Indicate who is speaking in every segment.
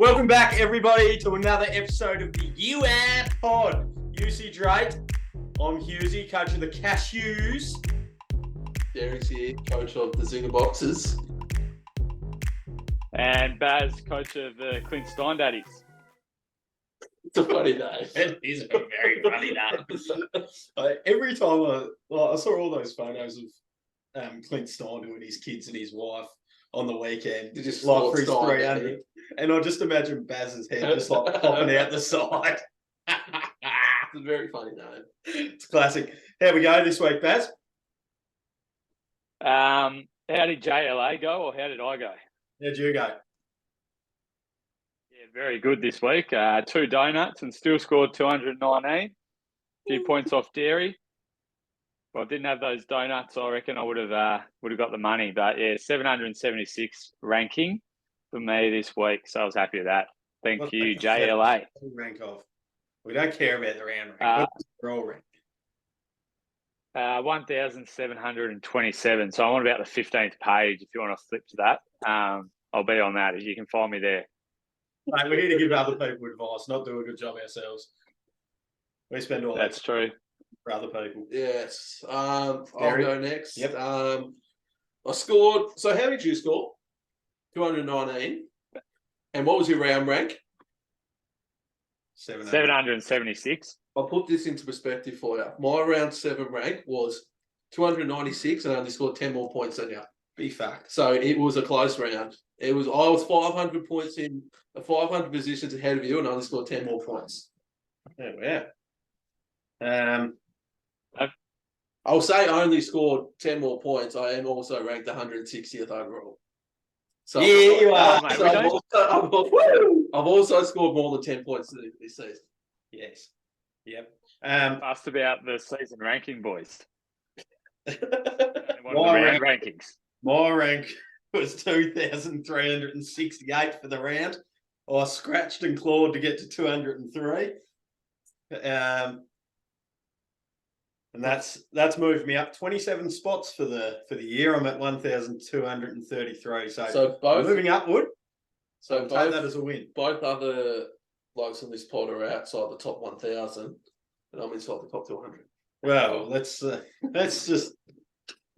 Speaker 1: Welcome back, everybody, to another episode of the UR Pod. UC8. I'm Husey, coach of the Cashews.
Speaker 2: Derek's here, coach of the Zinger Boxers.
Speaker 3: And Baz, coach of the Clint Stein Daddies.
Speaker 2: It's a funny name.
Speaker 1: It is a very funny name. Every time I saw all those photos of Clint Stein doing his kids and his wife on the weekend,
Speaker 2: You just
Speaker 1: like for his
Speaker 2: Stein,
Speaker 1: 300, and I just imagine Baz's head just like popping out the side.
Speaker 2: It's a very funny name.
Speaker 1: It's classic. How we go this week, Baz?
Speaker 3: How did JLA go, or how did I go?
Speaker 1: How'd you go?
Speaker 3: Yeah, very good this week. 2 donuts and still scored 219. A few points off dairy. If I didn't have those donuts, I reckon I would have got the money. But yeah, 776 ranking for me this week, so I was happy with that. Thank you, JLA.
Speaker 1: Rank of. We don't care about the round rank. We're all rank.
Speaker 3: 1,727. So I'm on about the 15th page. If you want to flip to that, I'll be on that. You can find me there.
Speaker 1: Mate, we're here to give other people advice, not do a good job ourselves. We spend all
Speaker 3: That's true.
Speaker 1: For other people.
Speaker 2: Yes. I'll go next.
Speaker 1: Yep.
Speaker 2: I scored. So how did you score? 219. And what was your round rank?
Speaker 3: 776.
Speaker 2: I'll put this into perspective for you. My round 7 rank was 296 and I only scored 10 more points than you.
Speaker 1: Be fact.
Speaker 2: So it was a close round. I was 500 points in 500 positions ahead of you and I only scored 10 more points.
Speaker 1: Yeah, yeah.
Speaker 2: I'll say I only scored 10 more points. I am also ranked 160th overall. So
Speaker 1: yeah, you are.
Speaker 3: Mate,
Speaker 2: I've also scored more than 10 points this season.
Speaker 1: Yes. Yep.
Speaker 3: Asked about the season ranking, boys. What
Speaker 1: My
Speaker 3: are the round rankings?
Speaker 1: My rank was 2,368 for the round. I scratched and clawed to get to 203. And that's moved me up 27 spots for the year. I'm at 1,233. So
Speaker 2: both
Speaker 1: moving upward.
Speaker 2: So
Speaker 1: I'll take that as a win.
Speaker 2: Both other blokes on this pod are outside the top 1,000, and I'm inside the top 200.
Speaker 1: Well, let's just.
Speaker 2: It's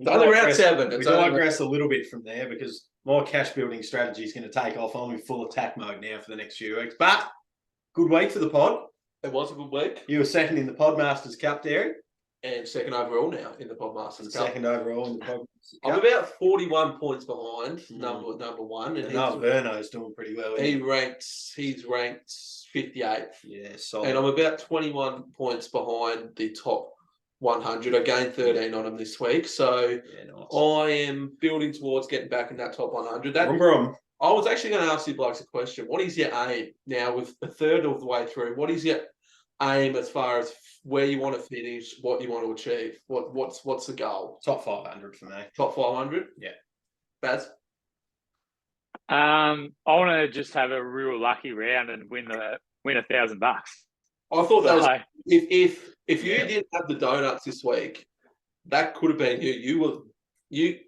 Speaker 2: only round 7.
Speaker 1: We digress a little bit from there because my cash building strategy is going to take off. I'm in full attack mode now for the next few weeks. But good week for the pod.
Speaker 2: It was a good week.
Speaker 1: You were second in the Podmasters Cup, Derek.
Speaker 2: And second overall now in the Podmasters Cup.
Speaker 1: Second overall in the Podmasters Cup.
Speaker 2: I'm about 41 points behind number one. And
Speaker 1: Verno's doing pretty well.
Speaker 2: He's ranked 58th.
Speaker 1: Yeah, solid.
Speaker 2: And I'm about 21 points behind the top 100. I gained 13 on him this week. So
Speaker 1: yeah, nice.
Speaker 2: I am building towards getting back in that top 100. I was actually going to ask you blokes a question. What is your aim now with a third of the way through? What is your aim as far as where you want to finish, what you want to achieve? What's the goal?
Speaker 1: Top 500 for me.
Speaker 2: Top 500?
Speaker 1: Yeah. Baz?
Speaker 3: I want to just have a real lucky round and win $1,000.
Speaker 2: I thought that was if you didn't have the donuts this week, that could have been you. You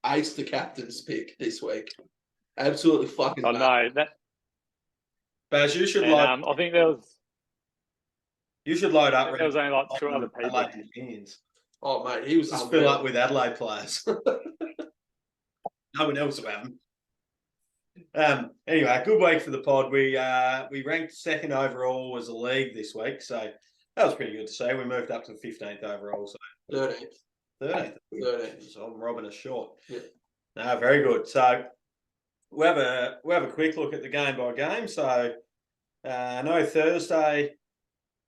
Speaker 2: aced the captain's pick this week. Absolutely fucking.
Speaker 3: I know that.
Speaker 1: Baz, you should
Speaker 3: I think there was.
Speaker 1: You should load up.
Speaker 3: There was only like 2 other people.
Speaker 2: Oh mate, he was
Speaker 1: just fill up with Adelaide players. No one else about them. Anyway, good week for the pod. We ranked second overall as a league this week, so that was pretty good to see. We moved up to 15th overall, so 13th. So I'm robbing us short.
Speaker 2: Yeah.
Speaker 1: No, very good. So we have a quick look at the game by game. So I know Thursday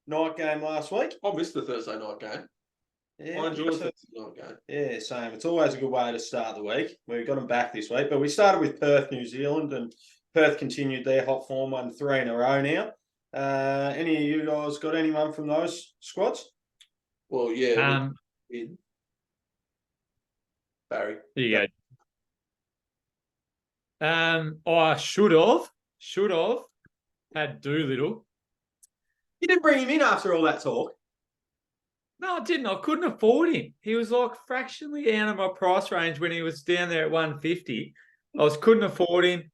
Speaker 1: night game last week.
Speaker 2: I missed the Thursday night game.
Speaker 1: Yeah,
Speaker 2: I enjoyed the Thursday night game.
Speaker 1: Yeah, same. It's always a good way to start the week. We got them back this week, but we started with Perth, New Zealand, and Perth continued their hot form, won 3 in a row now. Any of you guys got anyone from those squads?
Speaker 2: Well, yeah. Barry.
Speaker 4: There you go. I should have had Doolittle.
Speaker 1: You didn't bring him in after all that talk.
Speaker 4: No, I didn't. I couldn't afford him. He was like fractionally out of my price range when he was down there at 150. Couldn't afford him.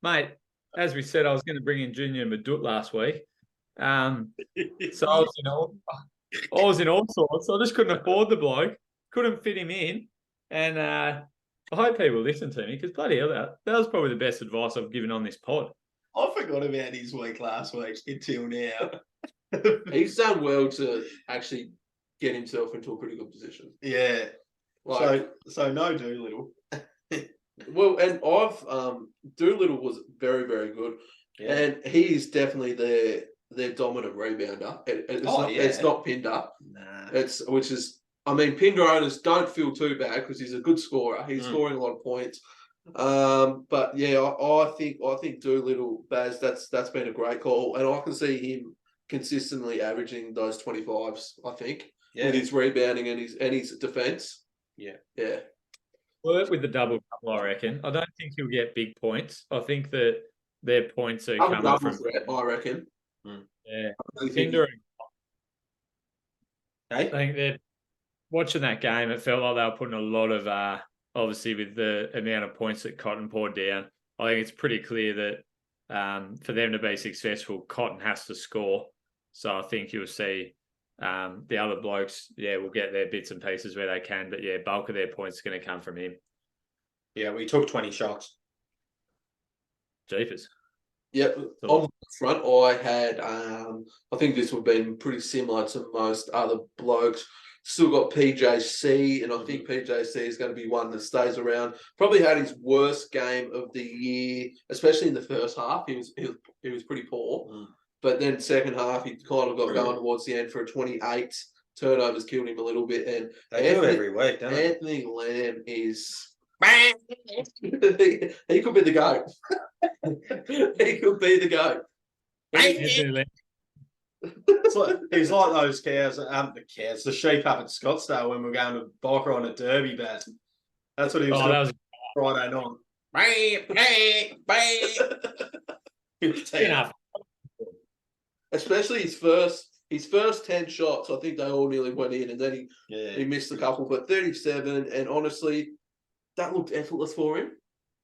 Speaker 4: Mate, as we said, I was going to bring in Junior Madut last week. So I was in all sorts. I just couldn't afford the bloke, couldn't fit him in, and I hope people listen to me because bloody hell, that was probably the best advice I've given on this pod.
Speaker 1: I forgot about his week last week until now.
Speaker 2: He's done well to actually get himself into a pretty good position.
Speaker 1: Yeah.
Speaker 2: Like,
Speaker 1: so no Doolittle.
Speaker 2: Well, and Doolittle was very, very good, and he's definitely their dominant rebounder. It's not Pinder.
Speaker 1: Nah.
Speaker 2: Pinder owners don't feel too bad because he's a good scorer. He's scoring a lot of points. But yeah, I think Doolittle, Baz, that's been a great call, and I can see him consistently averaging those 25s. I think with his rebounding and his defense. Yeah.
Speaker 4: Work with the double couple, I reckon. I don't think he'll get big points. I think that their points are coming from.
Speaker 2: Threat, I reckon.
Speaker 4: Yeah. Pinder.
Speaker 1: Hey?
Speaker 4: I think they're watching that game. It felt like they were putting a lot of, obviously, with the amount of points that Cotton poured down. I think it's pretty clear that for them to be successful, Cotton has to score. So I think you'll see the other blokes, will get their bits and pieces where they can. But bulk of their points are going to come from him.
Speaker 1: Yeah, we took 20 shots.
Speaker 4: Jeepers.
Speaker 2: Yep. On the front, I had, I think this would have been pretty similar to most other blokes. Still got PJC, and I think PJC is going to be one that stays around. Probably had his worst game of the year, especially in the first half. He was pretty poor. But then second half, he kind of got going towards the end for a 28. Turnovers killed him a little bit. And
Speaker 1: they do every week, don't they?
Speaker 2: Anthony Lamb is... he could be the GOAT. He could be the GOAT.
Speaker 1: He's like those cows, the sheep up at Scottsdale when we're going to bike ride at Derby, Bat. That's what he was doing. That was Friday night.
Speaker 2: Especially his first 10 shots, I think they all nearly went in, and then he missed a couple. But 37, and honestly, that looked effortless for him.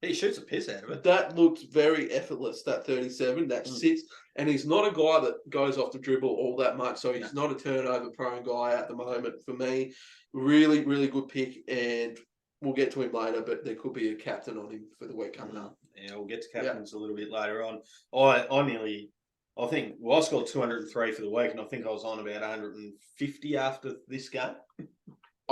Speaker 1: He shoots a piss out of it.
Speaker 2: That looked very effortless, that 37. That sits, and he's not a guy that goes off the dribble all that much, so he's not a turnover-prone guy at the moment. For me, really, really good pick, and we'll get to him later, but there could be a captain on him for the week coming up.
Speaker 1: Yeah, we'll get to captains a little bit later on. I scored 203 for the week, and I think I was on about 150 after this game.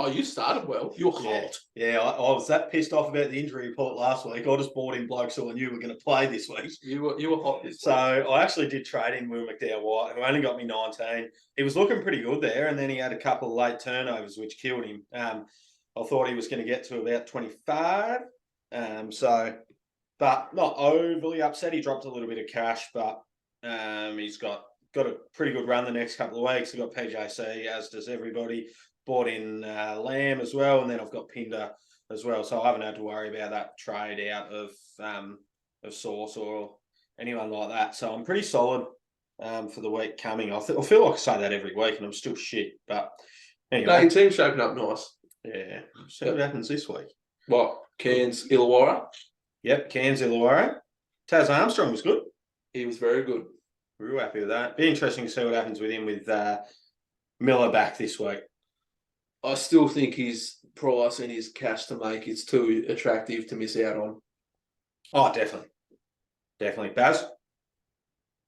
Speaker 2: Oh, you started well. You're hot.
Speaker 1: Yeah, I was that pissed off about the injury report last week. I just bought in blokes who I knew were going to play this week.
Speaker 2: You were hot this week.
Speaker 1: So I actually did trade in Will McDowell-White, who only got me 19. He was looking pretty good there, and then he had a couple of late turnovers, which killed him. I thought he was going to get to about 25. But not overly upset. He dropped a little bit of cash, but he's got a pretty good run the next couple of weeks. I've got PJC, as does everybody. Bought in Lamb as well, and then I've got Pinder as well. So I haven't had to worry about that trade out of Source or anyone like that. So I'm pretty solid for the week coming. I feel like I say that every week, and I'm still shit. But anyway,
Speaker 2: no, your team's shaping up nice.
Speaker 1: Yeah, see what happens this week.
Speaker 2: What? Cairns Illawarra?
Speaker 1: Yep, Cairns Illawarra. Taz Armstrong was good.
Speaker 2: He was very good.
Speaker 1: Real happy with that. Be interesting to see what happens with him with Miller back this week.
Speaker 2: I still think his price and his cash to make is too attractive to miss out on.
Speaker 1: Oh, definitely. Definitely. Baz?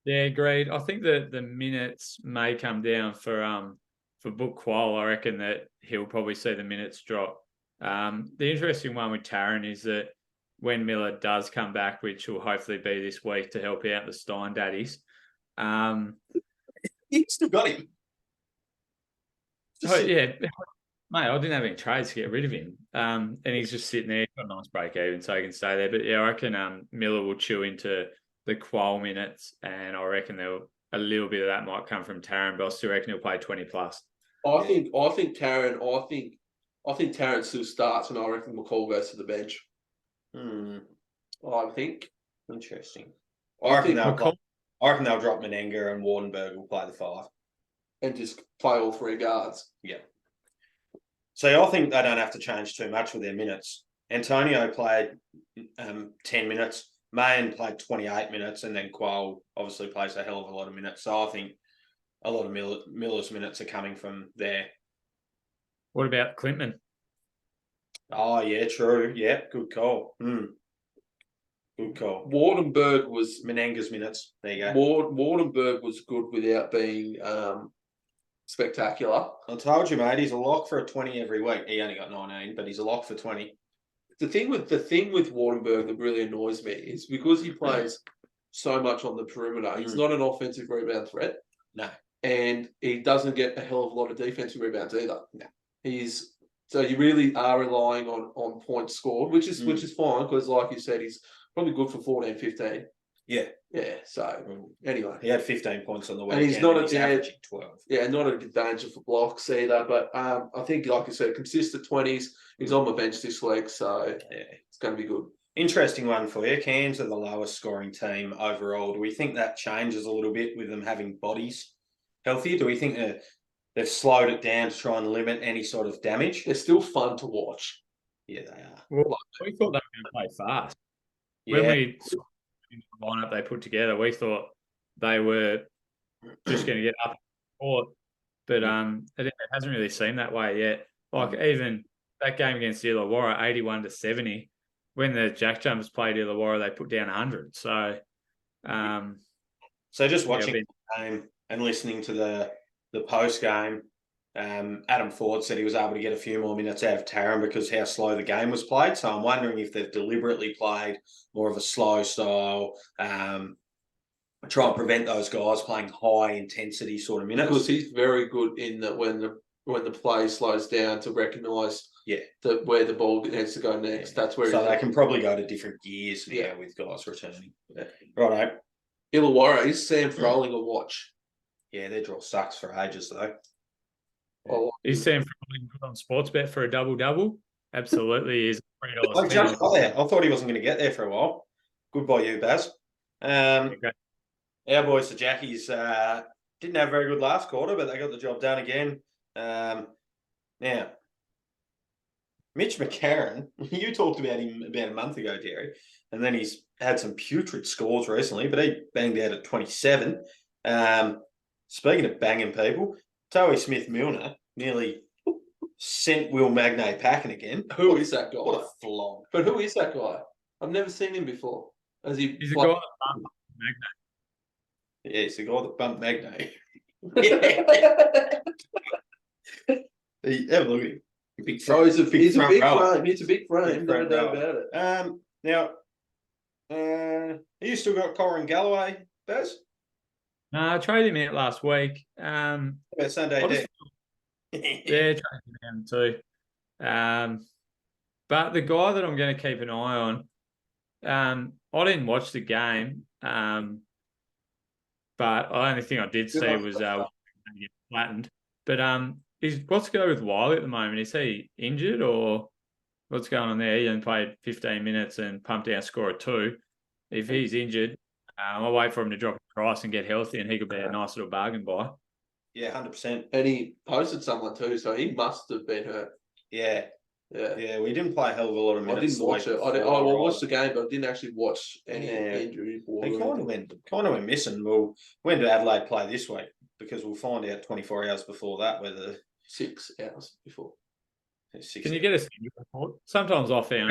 Speaker 4: Yeah, agreed. I think that the minutes may come down for Book Qual. I reckon that he'll probably see the minutes drop. The interesting one with Taron is that when Miller does come back, which will hopefully be this week to help out the Stein daddies.
Speaker 1: You still got him.
Speaker 4: Yeah. Mate, I didn't have any trades to get rid of him. And he's just sitting there, got a nice break even, so he can stay there. But yeah, I reckon Miller will chew into the Qual minutes, and I reckon a little bit of that might come from Taron, but I still reckon he'll play 20 plus.
Speaker 2: I think Taron still starts, and I reckon McCall goes to the bench. I think.
Speaker 1: Interesting. I reckon they'll drop Menenga, and Wardenberg will play the 5.
Speaker 2: And just play all 3 guards.
Speaker 1: Yeah. So I think they don't have to change too much with their minutes. Antonio played 10 minutes. Mayan played 28 minutes, and then Quayle obviously plays a hell of a lot of minutes. So I think a lot of Miller's minutes are coming from there.
Speaker 4: What about Clintman?
Speaker 1: Oh, yeah, true. Yeah, good call. Good call.
Speaker 2: Wardenberg was
Speaker 1: Menenga's minutes. There you go.
Speaker 2: Wardenberg was good without being spectacular.
Speaker 1: I told you, mate, he's a lock for a 20 every week. He only got 19, but he's a lock for 20.
Speaker 2: The thing with Wardenberg that really annoys me is because he plays so much on the perimeter, he's not an offensive rebound threat.
Speaker 1: No.
Speaker 2: And he doesn't get a hell of a lot of defensive rebounds either. No. So you really are relying on points scored, which is fine because, like you said, he's probably good for 14, 15.
Speaker 1: Yeah.
Speaker 2: Yeah. So anyway,
Speaker 1: he had 15 points on the weekend.
Speaker 2: And he's not
Speaker 1: averaging 12.
Speaker 2: Yeah, not a danger for blocks either. But I think, like I said, consistent 20s. He's on my bench this week, so it's going to be good.
Speaker 1: Interesting one for you. Cairns are the lowest scoring team overall. Do we think that changes a little bit with them having bodies healthier? Do we think they've slowed it down to try and limit any sort of damage?
Speaker 2: They're still fun to watch.
Speaker 1: Yeah, they are.
Speaker 4: Well, we thought they were going to play fast.
Speaker 1: Yeah.
Speaker 4: When we saw the lineup they put together, we thought they were just going to get up court, but it hasn't really seemed that way yet. Like even that game against Illawarra, 81-70, when the Jack Jumpers played Illawarra, they put down 100. So
Speaker 1: just watching the game and listening to the post game, Adam Ford said he was able to get a few more minutes out of Taran because how slow the game was played. So I'm wondering if they've deliberately played more of a slow style, try and prevent those guys playing high intensity sort of minutes.
Speaker 2: Because he's very good in that when the play slows down to recognise where the ball needs to go next. That's where
Speaker 1: they can probably go to different gears now with guys returning. Yeah. Righto.
Speaker 2: Illawarra, is Sam Froling a watch?
Speaker 1: Yeah, their draw sucks for ages though.
Speaker 4: Is Sam Froling good on Sportsbet for a double-double? Absolutely is.
Speaker 1: I just got there. I thought he wasn't going to get there for a while. Good by you, Baz. Our boys, the Jackies, didn't have a very good last quarter, but they got the job done again. Now, Mitch McCarron, you talked about him about a month ago, Jerry, and then he's had some putrid scores recently, but he banged out at 27. Speaking of banging people, Towie Smith-Milner nearly sent Will Magnay packing again.
Speaker 2: Who is that guy?
Speaker 1: What a flog.
Speaker 2: But who is that guy? I've never seen him before.
Speaker 4: He's a guy that bumped Magnay.
Speaker 1: Yeah, he's the guy that bumped Magnay. Have a look at him.
Speaker 2: Big frame. He's a big frame. He's a big frame. No doubt about it.
Speaker 1: Now, have you still got Corin Galloway, Baz?
Speaker 4: No, I traded him out last week.
Speaker 1: About Sunday day.
Speaker 4: Yeah, traded him out too. But the guy that I'm going to keep an eye on, I didn't watch the game, but the only thing I did see was get flattened. But what's going on with Wiley at the moment? Is he injured or what's going on there? He only played 15 minutes and pumped out a score of 2. If he's injured, I'll wait for him to drop a price and get healthy, and he could be a nice little bargain buy.
Speaker 1: Yeah, 100%.
Speaker 2: And he posted someone too, so he must have been hurt.
Speaker 1: Yeah. We didn't play a hell of a lot of minutes.
Speaker 2: I didn't watch it. I watched the game, but I didn't actually watch any injury.
Speaker 1: He kind of went missing. Well, when did Adelaide play this week? Because we'll find out 24 hours before that whether
Speaker 2: 6 hours before.
Speaker 4: Can you get us a report? Sometimes I found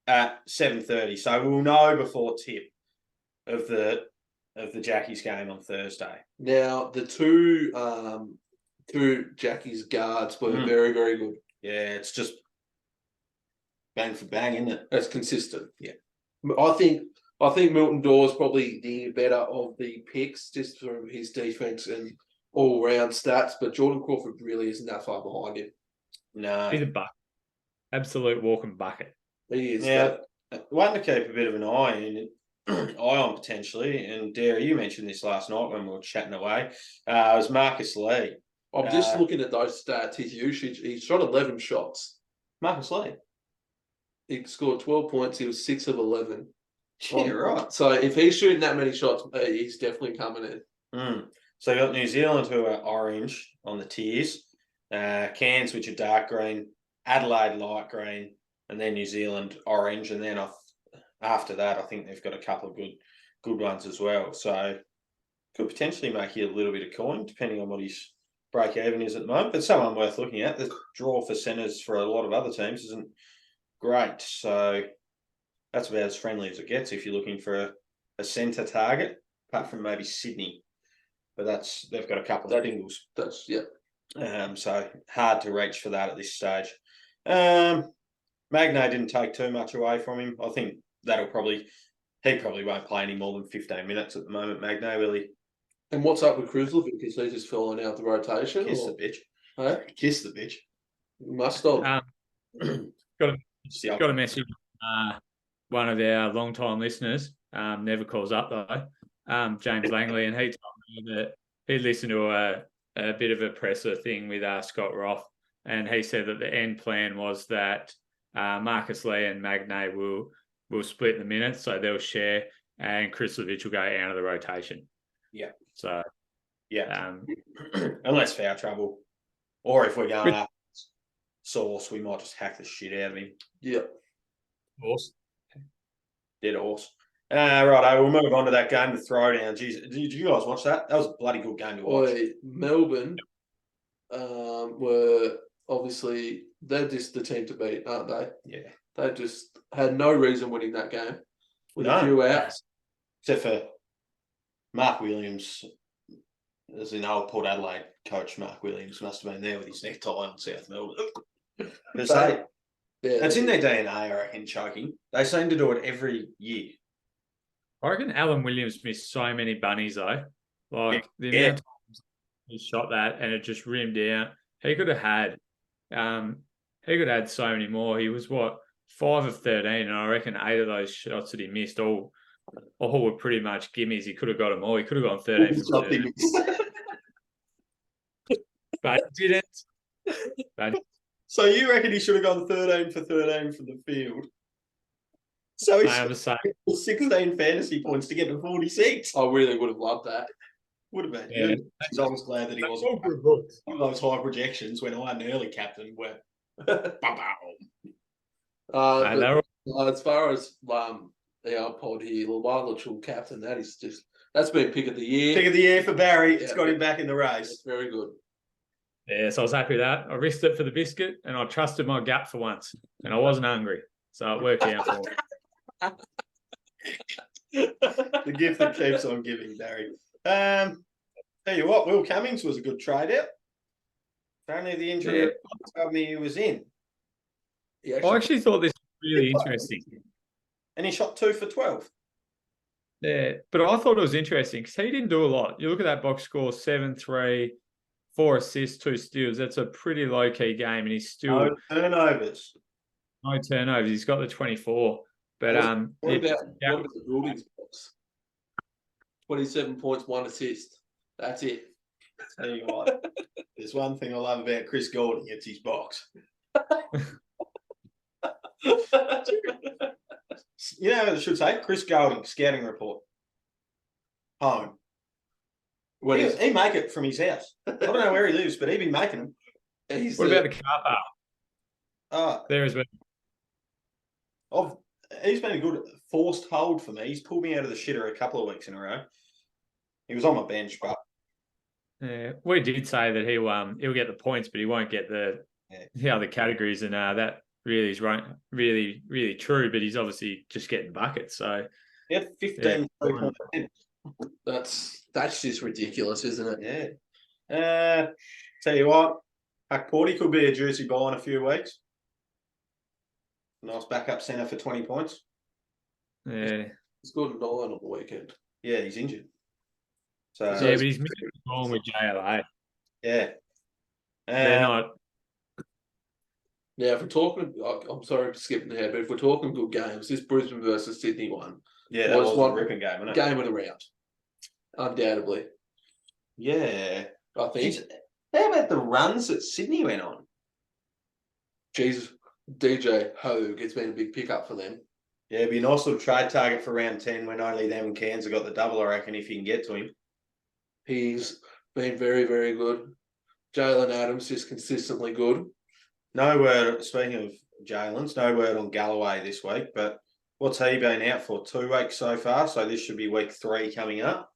Speaker 1: at 7:30, so we'll know before tip of the Jackies game on Thursday.
Speaker 2: Now the two Jackies guards were very, very good.
Speaker 1: Yeah, it's just bang for bang, isn't it?
Speaker 2: It's consistent.
Speaker 1: Yeah,
Speaker 2: I think Milton Dawes probably the better of the picks just from his defense and all round stats, but Jordan Crawford really isn't that far behind him.
Speaker 1: No,
Speaker 4: he's a bucket, absolute walking bucket.
Speaker 2: He is.
Speaker 1: Yeah, one to keep a bit of an eye on potentially. And Derry, you mentioned this last night when we were chatting away. It was Marcus Lee.
Speaker 2: I'm just looking at those stats. His usage, he shot 11 shots.
Speaker 1: Marcus Lee.
Speaker 2: He scored 12 points. He was 6 of 11.
Speaker 1: Yeah, right.
Speaker 2: So if he's shooting that many shots, he's definitely coming in.
Speaker 1: So you got New Zealand, who are orange on the tiers, Cairns, which are dark green, Adelaide light green, and then New Zealand orange, and then I after that, I think they've got a couple of good ones as well. So could potentially make you a little bit of coin, depending on what his break even is at the moment. But someone worth looking at. The draw for centres for a lot of other teams isn't great. So that's about as friendly as it gets if you're looking for a centre target, apart from maybe Sydney. But they've got a couple of singles. So hard to reach for that at this stage. Magnay didn't take too much away from him. I think he probably won't play any more than 15 minutes at the moment, Magnay, will he?
Speaker 2: And what's up with Kruzlovic? Is he just falling out the rotation?
Speaker 1: Kiss the bitch.
Speaker 2: Hey?
Speaker 1: Kiss the bitch.
Speaker 2: Must have.
Speaker 4: Got a message. One of our long-time listeners never calls up though. James Langley, and he told me that he listened to a bit of a presser thing with Scott Roth, and he said that the end plan was that Marcus Lee and Magnay will split the minutes, so they'll share, and Kruzlovic will go out of the rotation.
Speaker 1: Yeah.
Speaker 4: So,
Speaker 1: yeah. Unless foul trouble, or if we're going up Sauce, we might just hack the shit out of him.
Speaker 2: Yeah.
Speaker 4: Horse.
Speaker 1: Dead horse. Right, we'll move on to that game, the throwdown. Jeez, did you guys watch that? That was a bloody good game to watch.
Speaker 2: Melbourne were obviously, they're just the team to beat, aren't they?
Speaker 1: Yeah.
Speaker 2: They just had no reason winning that game with a few outs.
Speaker 1: Except for Mark Williams, as in old Port Adelaide coach Mark Williams, must have been there with his necktie on South Melbourne. It's in their DNA, I reckon, choking. They seem to do it every year.
Speaker 4: I reckon Alan Williams missed so many bunnies though. Like the amount of times he shot that and it just rimmed out. He could have had so many more. He was 5 of 13, and I reckon 8 of those shots that he missed all were pretty much gimmies. He could have got them all. He could have gone 13 for 13. But he didn't.
Speaker 1: So you reckon he should have gone 13 for 13 from the field? So he's 16 fantasy points to get to 46.
Speaker 2: I really would have loved that.
Speaker 1: Would have been.
Speaker 4: Yeah.
Speaker 1: I was glad that he wasn't. Those high projections when I an early captain were.
Speaker 2: As far as our pod here, Lachlan captain, that's been pick of the year.
Speaker 1: Pick of the year for Barry. It's got him back in the race.
Speaker 2: It's very good.
Speaker 4: Yeah, so I was happy with that. I risked it for the biscuit, and I trusted my gut for once, and I wasn't hungry, so it worked out for me.
Speaker 1: The gift that keeps on giving, Barry. Tell you what, Will Cummings was a good trade out. Apparently the injury he was in.
Speaker 4: I actually thought this was really interesting.
Speaker 1: And he shot 2 for 12.
Speaker 4: Yeah, but I thought it was interesting because he didn't do a lot. You look at that box score, 7-3, 4 assists, 2 steals. That's a pretty low-key game, and he's still...
Speaker 1: No turnovers.
Speaker 4: No turnovers. He's got the 24. But
Speaker 2: what about the Buildings box? 27 points, 1 assist. That's it.
Speaker 1: Tell you what, there's one thing I love about Chris Goulding, it's his box. You know what I should say? Chris Goulding, scouting report. Home. He make it from his house. I don't know where he lives, but he'd be making them.
Speaker 4: What about the car park? There as well.
Speaker 1: He's been a good forced hold for me. He's pulled me out of the shitter a couple of weeks in a row. He was on my bench, but
Speaker 4: we did say that he'll get the points, but he won't get the other categories, and that really is really, really true. But he's obviously just getting buckets. So
Speaker 1: he had 15 points.
Speaker 2: That's just ridiculous, isn't it?
Speaker 1: Yeah. Tell you what, Huck Porty could be a juicy buy in a few weeks. Nice backup centre for 20 points.
Speaker 4: Yeah.
Speaker 2: He's got 9 on the weekend.
Speaker 1: Yeah, he's injured. So
Speaker 4: but he's missing on with JLA.
Speaker 1: Yeah.
Speaker 4: They're not.
Speaker 2: Now, if we're talking, I'm sorry for skipping ahead, but if we're talking good games, this Brisbane versus Sydney one.
Speaker 1: Yeah, that was one ripping game, wasn't it?
Speaker 2: Game of the round. Undoubtedly.
Speaker 1: Yeah.
Speaker 2: I think.
Speaker 1: How about the runs that Sydney went on?
Speaker 2: Jesus. DJ Hogue, it's been a big pickup for them.
Speaker 1: Yeah, it'd be a nice little trade target for round 10 when only them and Cairns have got the double, I reckon, if you can get to him.
Speaker 2: He's been very, very good. Jalen Adams is consistently good.
Speaker 1: No word, speaking of Jalen's, no word on Galloway this week, but What's he been out for? 2 weeks so far. So this should be week 3 coming up.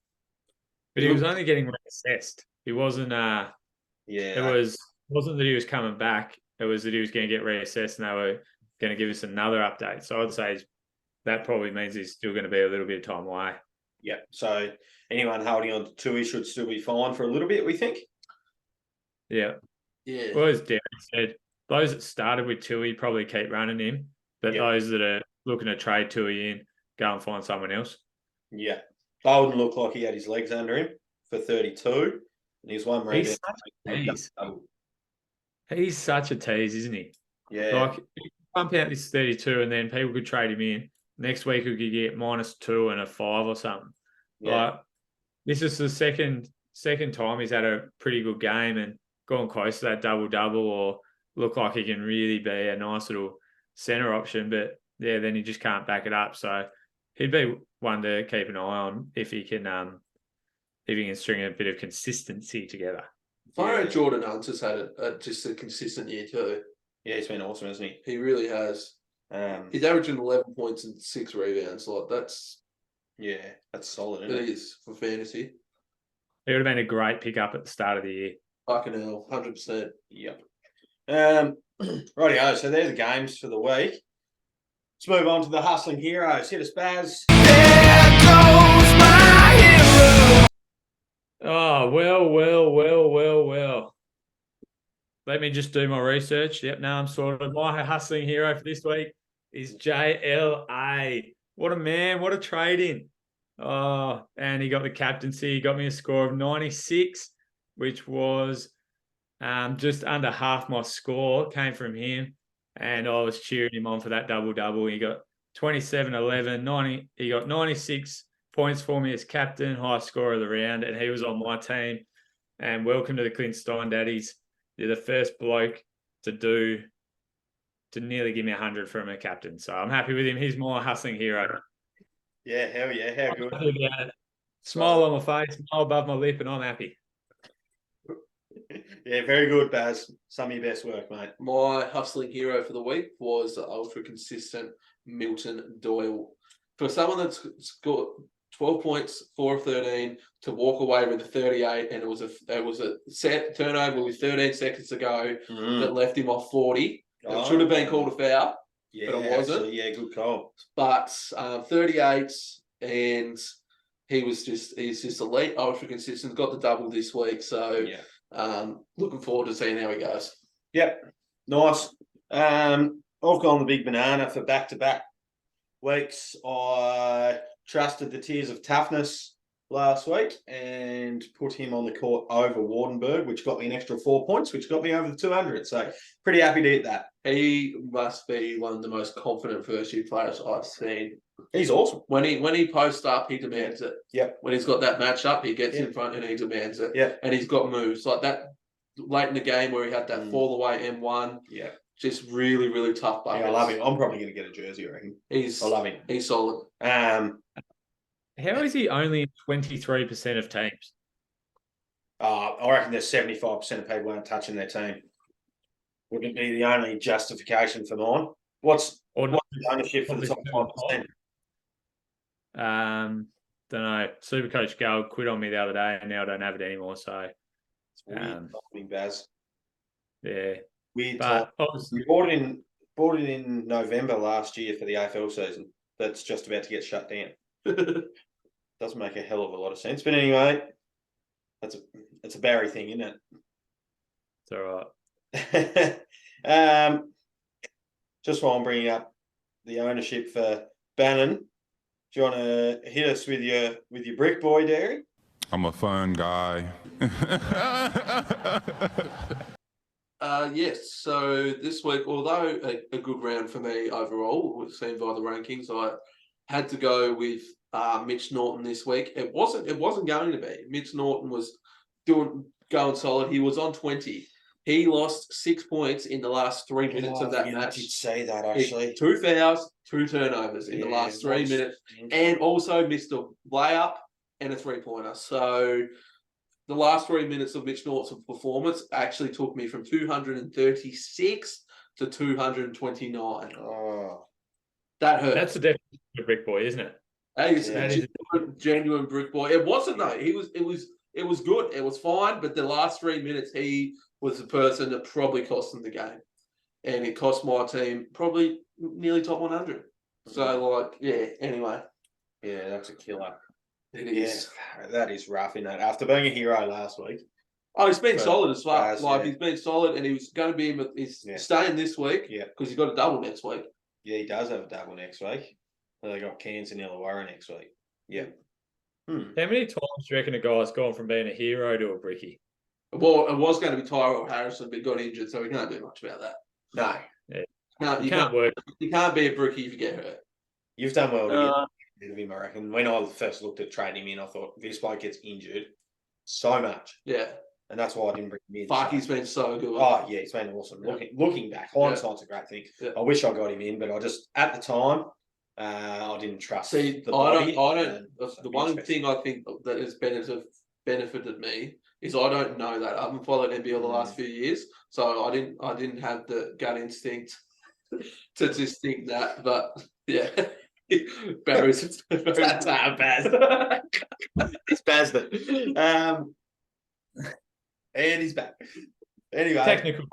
Speaker 4: But he was only getting reassessed. He wasn't.
Speaker 1: Yeah.
Speaker 4: Wasn't that he was coming back. It was that he was going to get reassessed, and they were going to give us another update. So I'd say that probably means he's still going to be a little bit of time away.
Speaker 1: Yeah. So anyone holding on to Tui should still be fine for a little bit, we think.
Speaker 4: Yeah.
Speaker 2: Yeah.
Speaker 4: Well, as Darren said, those that started with Tui probably keep running him, but those that are looking to trade Tui in, go and find someone else.
Speaker 1: Yeah. Bolden looked like he had his legs under him for 32. And he's one rebound.
Speaker 4: He's such a tease, isn't he?
Speaker 1: Yeah.
Speaker 4: Like, pump out this 32 and then people could trade him in. Next week we could get -2 and a 5 or something.
Speaker 1: Yeah.
Speaker 4: Like, this is the second time he's had a pretty good game and gone close to that double-double or look like he can really be a nice little centre option. But, yeah, then he just can't back it up. So he'd be one to keep an eye on if he can string a bit of consistency together.
Speaker 2: Jordan Hunt has had just a consistent year too.
Speaker 1: Yeah, he's been awesome, hasn't he?
Speaker 2: He really has. He's averaging 11 points and 6 rebounds. Like that's
Speaker 1: solid. Isn't
Speaker 2: it is for fantasy.
Speaker 4: It would have been a great pickup at the start of the year.
Speaker 2: Fucking hell, 100%.
Speaker 1: Yep. Rightio. So they're the games for the week. Let's move on to the hustling heroes. Hit us, Baz.
Speaker 5: There goes my hero.
Speaker 4: Oh, well. Let me just do my research. Yep, now I'm sorted. My hustling hero for this week is JLA. What a man. What a trade-in. Oh, and he got the captaincy. He got me a score of 96, which was just under half my score. Came from him, and I was cheering him on for that double-double. He got 27, 11, 90. He got 96 points for me as captain, highest score of the round, and he was on my team. And welcome to the Clint Stein Daddies. You're the first bloke to nearly give me 100 from a captain. So I'm happy with him. He's my hustling hero.
Speaker 1: Yeah, hell yeah. How good.
Speaker 4: Smile on my face, smile above my lip, and I'm happy.
Speaker 1: Yeah, very good, Baz. Some of your best work, mate.
Speaker 2: My hustling hero for the week was the ultra consistent Milton Doyle. For someone that's got 12 points, 4 of 13, to walk away with 38, and it was a set turnover with 13 seconds to go that left him off 40. It should have been called a foul, but it wasn't.
Speaker 1: Actually, yeah, good call.
Speaker 2: But 38, and he's just elite, ultra consistent. Got the double this week, so looking forward to seeing how he goes.
Speaker 1: Yep, nice. I've gone the big banana for back-to-back weeks. I trusted the tears of toughness last week and put him on the court over Wardenberg, which got me an extra 4 points, which got me over the 200. So pretty happy to hit that.
Speaker 2: He must be one of the most confident first-year players I've seen.
Speaker 1: He's awesome.
Speaker 2: When he posts up, he demands it.
Speaker 1: Yep.
Speaker 2: When he's got that matchup, he gets in front and he demands it.
Speaker 1: Yep.
Speaker 2: And he's got moves like that late in the game where he had that fall away M1.
Speaker 1: Yeah.
Speaker 2: Just really, really tough buckets.
Speaker 1: Yeah, I love him. I'm probably going to get a jersey, I reckon. I love him.
Speaker 2: He's solid.
Speaker 4: How is he only in 23% of teams?
Speaker 1: I reckon there's 75% of people aren't touching their team. Wouldn't be the only justification for mine. What's the ownership for the top 5%?
Speaker 4: Don't know. SuperCoach Gal quit on me the other day, and now I don't have it anymore. So,
Speaker 1: Baz.
Speaker 4: Yeah,
Speaker 1: weird.
Speaker 4: But
Speaker 1: we bought it in November last year for the AFL season. That's just about to get shut down. Doesn't make a hell of a lot of sense, but anyway, it's a Barry thing, isn't it?
Speaker 4: It's all
Speaker 1: right. Just while I'm bringing up the ownership for Bannon, do you want to hit us with your brick boy, Derry?
Speaker 5: I'm a fun guy.
Speaker 2: Yes. So this week, although a good round for me overall, we've seen by the rankings, I had to go with Mitch Norton this week. It wasn't going to be. Mitch Norton was going solid. He was on 20. He lost 6 points in the last 3 minutes of that match.
Speaker 1: I did say that, actually.
Speaker 2: 2 fouls, 2 turnovers in the last 3 minutes, and also missed a layup and a 3-pointer. So the last 3 minutes of Mitch Norton's performance actually took me from 236 to 229.
Speaker 1: Oh.
Speaker 2: That hurt.
Speaker 4: That's a definite a brick boy, isn't it?
Speaker 2: He's
Speaker 1: Yeah.
Speaker 2: a genuine brick boy. It wasn't though. It was good. It was fine. But the last 3 minutes, he was the person that probably cost them the game, and it cost my team probably nearly top 100. So like, yeah. Anyway,
Speaker 1: Yeah, that's a killer.
Speaker 2: it is.
Speaker 1: Yeah, that is rough, isn't it? After being a hero last week.
Speaker 2: Oh, he's been
Speaker 1: But
Speaker 2: solid as well. Like
Speaker 1: yeah.
Speaker 2: he's been solid, and he was going to be. He's staying this week.
Speaker 1: Yeah,
Speaker 2: because he's got a double next week.
Speaker 1: Yeah, he does have a double next week. And they got Cairns and Illawarra next week. Yeah. How
Speaker 4: many times do you reckon a guy's gone from being a hero to a brickie?
Speaker 2: Well, it was going to be Tyrell Harrison, but got injured, so we can't do much about that.
Speaker 1: No.
Speaker 4: Yeah. You can't work.
Speaker 2: You can't be a brickie if you get hurt.
Speaker 1: You've done well to get rid of him, I reckon. When I first looked at trading him in, I thought this bloke gets injured so much.
Speaker 2: Yeah.
Speaker 1: And that's why I didn't bring him in.
Speaker 2: Fuck, he's been so good.
Speaker 1: Oh, yeah, he's been awesome. Looking back, hindsight's a great thing. Yeah. I wish I got him in, but I just, at the time, I didn't trust the body.
Speaker 2: The one thing I think that has benefited me is I don't know that. I haven't followed NBL the last few years, so I didn't have the gut instinct to just think that. But yeah, Barry's
Speaker 1: Baz. It's Baz that. And he's back. Anyway,
Speaker 4: technical.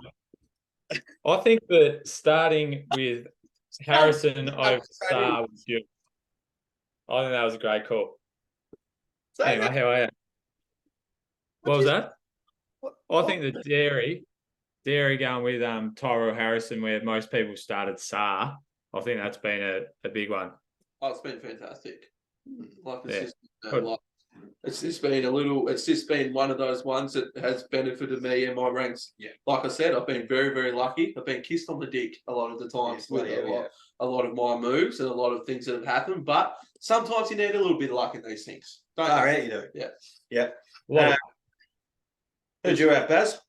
Speaker 4: I think that starting with Harrison over Star was good. I think that was a great call. Anyway, how are you? What was that? I think the Dairy going with Tyrell Harrison, where most people started Sar. I think that's been a big one.
Speaker 2: Oh, it's been fantastic. It's just been one of those ones that has benefited me in my ranks. Yeah. Like I said, I've been very, very lucky. I've been kissed on the dick a lot of the times with a lot of my moves and a lot of things that have happened. But sometimes you need a little bit of luck in these things.
Speaker 1: You do.
Speaker 2: Yeah.
Speaker 1: Yeah. Well, who'd you have, Baz?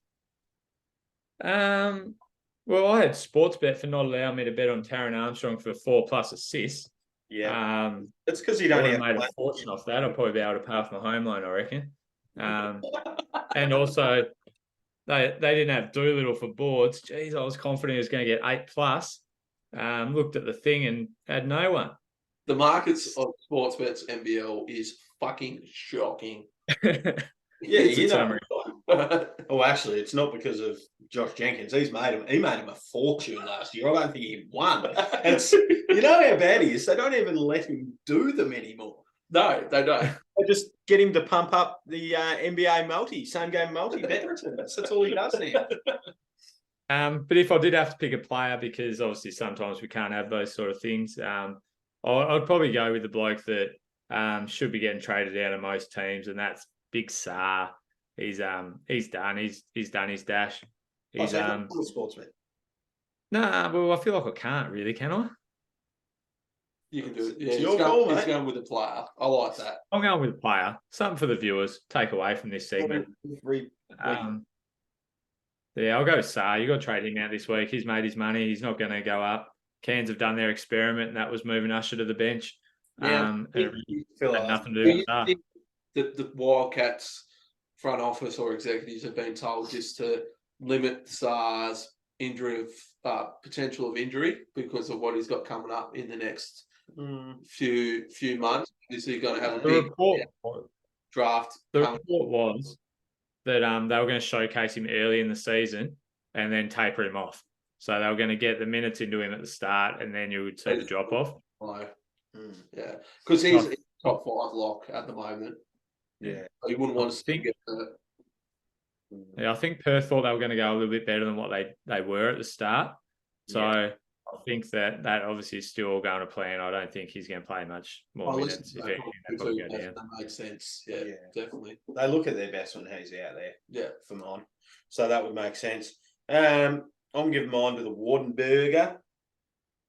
Speaker 4: Well, I had Sportsbet for not allowing me to bet on Taron Armstrong for 4+ assists.
Speaker 1: Yeah. It's because you don't have
Speaker 4: made a fortune off that. I'll probably be able to pay off my home loan, I reckon. And also, they didn't have Doolittle for boards. Jeez, I was confident he was going to get 8+. Looked at the thing and had no one.
Speaker 2: The markets of Sportsbet's NBL is fucking shocking.
Speaker 1: Yeah, you know. Oh, actually, it's not because of Josh Jenkins. He made him a fortune last year. I don't think he won. You know how bad he is. They don't even let him do them anymore.
Speaker 2: No, they don't.
Speaker 1: They just get him to pump up the NBA same game multi bet returns. That's all he does now.
Speaker 4: But if I did have to pick a player, because obviously sometimes we can't have those sort of things, I'd probably go with the bloke that should be getting traded out of most teams, and that's Big Sar. He's done. He's done his dash. He's
Speaker 1: Sportsman.
Speaker 4: Nah, well, I feel like I can't really, can I?
Speaker 2: You can do it. Yeah,
Speaker 1: he's
Speaker 2: going with a player. I like that.
Speaker 4: I'm going with a player. Something for the viewers. Take away from this segment. Yeah, I'll go with Sar. You got to trade him out this week. He's made his money. He's not going to go up. Cairns have done their experiment, and that was moving Usher to the bench. And it really had nothing to do with that.
Speaker 2: The Wildcats front office or executives have been told just to limit Sar's potential of injury because of what he's got coming up in the next few months. Is he going to have a big draft?
Speaker 4: The report was that they were going to showcase him early in the season and then taper him off. So they were going to get the minutes into him at the start, and then you would see the drop off.
Speaker 2: Yeah, because he's top 5 lock at the moment.
Speaker 1: Yeah,
Speaker 2: he wouldn't want to get hurt.
Speaker 4: Yeah, I think Perth thought they were going to go a little bit better than what they were at the start. So I think that obviously is still going to plan. I don't think he's going to play much more minutes.
Speaker 2: That makes sense. Yeah, definitely.
Speaker 1: They look at their best when he's out there.
Speaker 2: Yeah,
Speaker 1: for mine. So that would make sense. I'm giving mine to the Wardenberger.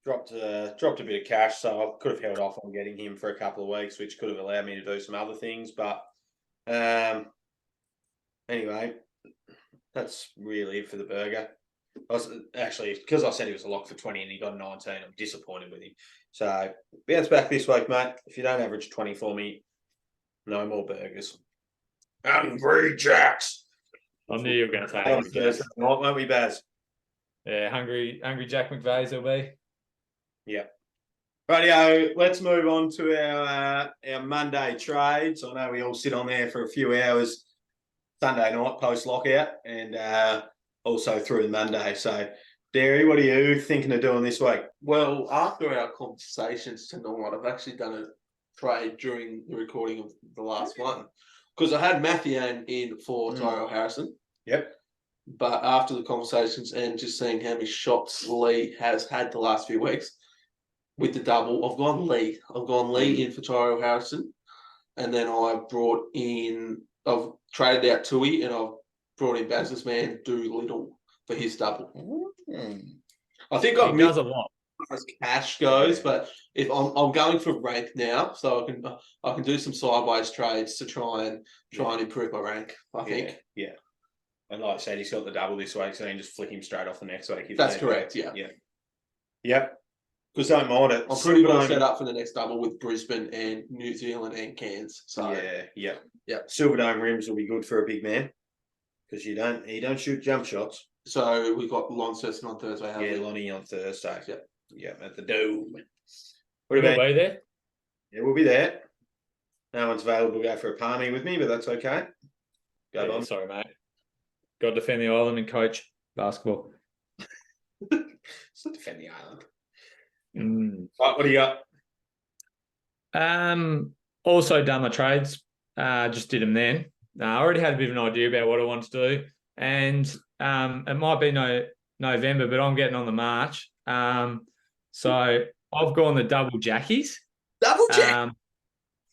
Speaker 1: Dropped a bit of cash, so I could have held off on getting him for a couple of weeks, which could have allowed me to do some other things. But anyway, that's really it for the burger. I was actually, because I said he was a lock for 20 and he got 19, I'm disappointed with him. So bounce back this week, mate. If you don't average 20 for me, no more burgers. Hungry Jacks.
Speaker 4: I knew you were going to say Hungry Jacks.
Speaker 1: Won't we, Baz?
Speaker 4: Yeah, hungry Jack McVeigh's will be.
Speaker 1: Yeah. Rightio, let's move on to our Monday trades. I know we all sit on there for a few hours Sunday night post lockout and also through Monday. So, Derry, what are you thinking of doing this week?
Speaker 2: Well, after our conversations tonight, I've actually done a trade during the recording of the last one because I had Mathian in for Tyrell Harrison.
Speaker 1: Yep.
Speaker 2: But after the conversations and just seeing how many shots Lee has had the last few weeks with the double, I've gone Lee. I've gone Lee in for Tyrell Harrison. And then I've traded out Tui and I've brought in Baz's man Doolittle for his double. I think I've
Speaker 4: does a lot
Speaker 2: as cash goes, but if I'm going for rank now, so I can do some sideways trades to try and improve my rank. I think.
Speaker 1: Yeah. And like I said, he's got the double this week, so you can just flick him straight off the next week.
Speaker 2: That's correct. Yeah.
Speaker 1: Yep. Because don't mind it.
Speaker 2: I'm pretty well set up for the next double with Brisbane and New Zealand and Cairns. So
Speaker 1: yeah. Silverdome rims will be good for a big man because he don't shoot jump shots.
Speaker 2: So we've got Launceston on Thursday.
Speaker 1: Yeah, Lonnie on Thursday. Yeah, at the Dome.
Speaker 4: What about you there?
Speaker 1: Yeah, we'll be there. No one's available to go for a palmy with me, but that's okay. Go on.
Speaker 4: Sorry, mate. Got to defend the island and coach basketball.
Speaker 1: It's not defend the island.
Speaker 4: Right,
Speaker 1: what do you
Speaker 4: got? Also done my trades. Just did them then. I already had a bit of an idea about what I wanted to do, and it might be November, but I'm getting on the march. So I've gone the double jackies.
Speaker 2: Double jack.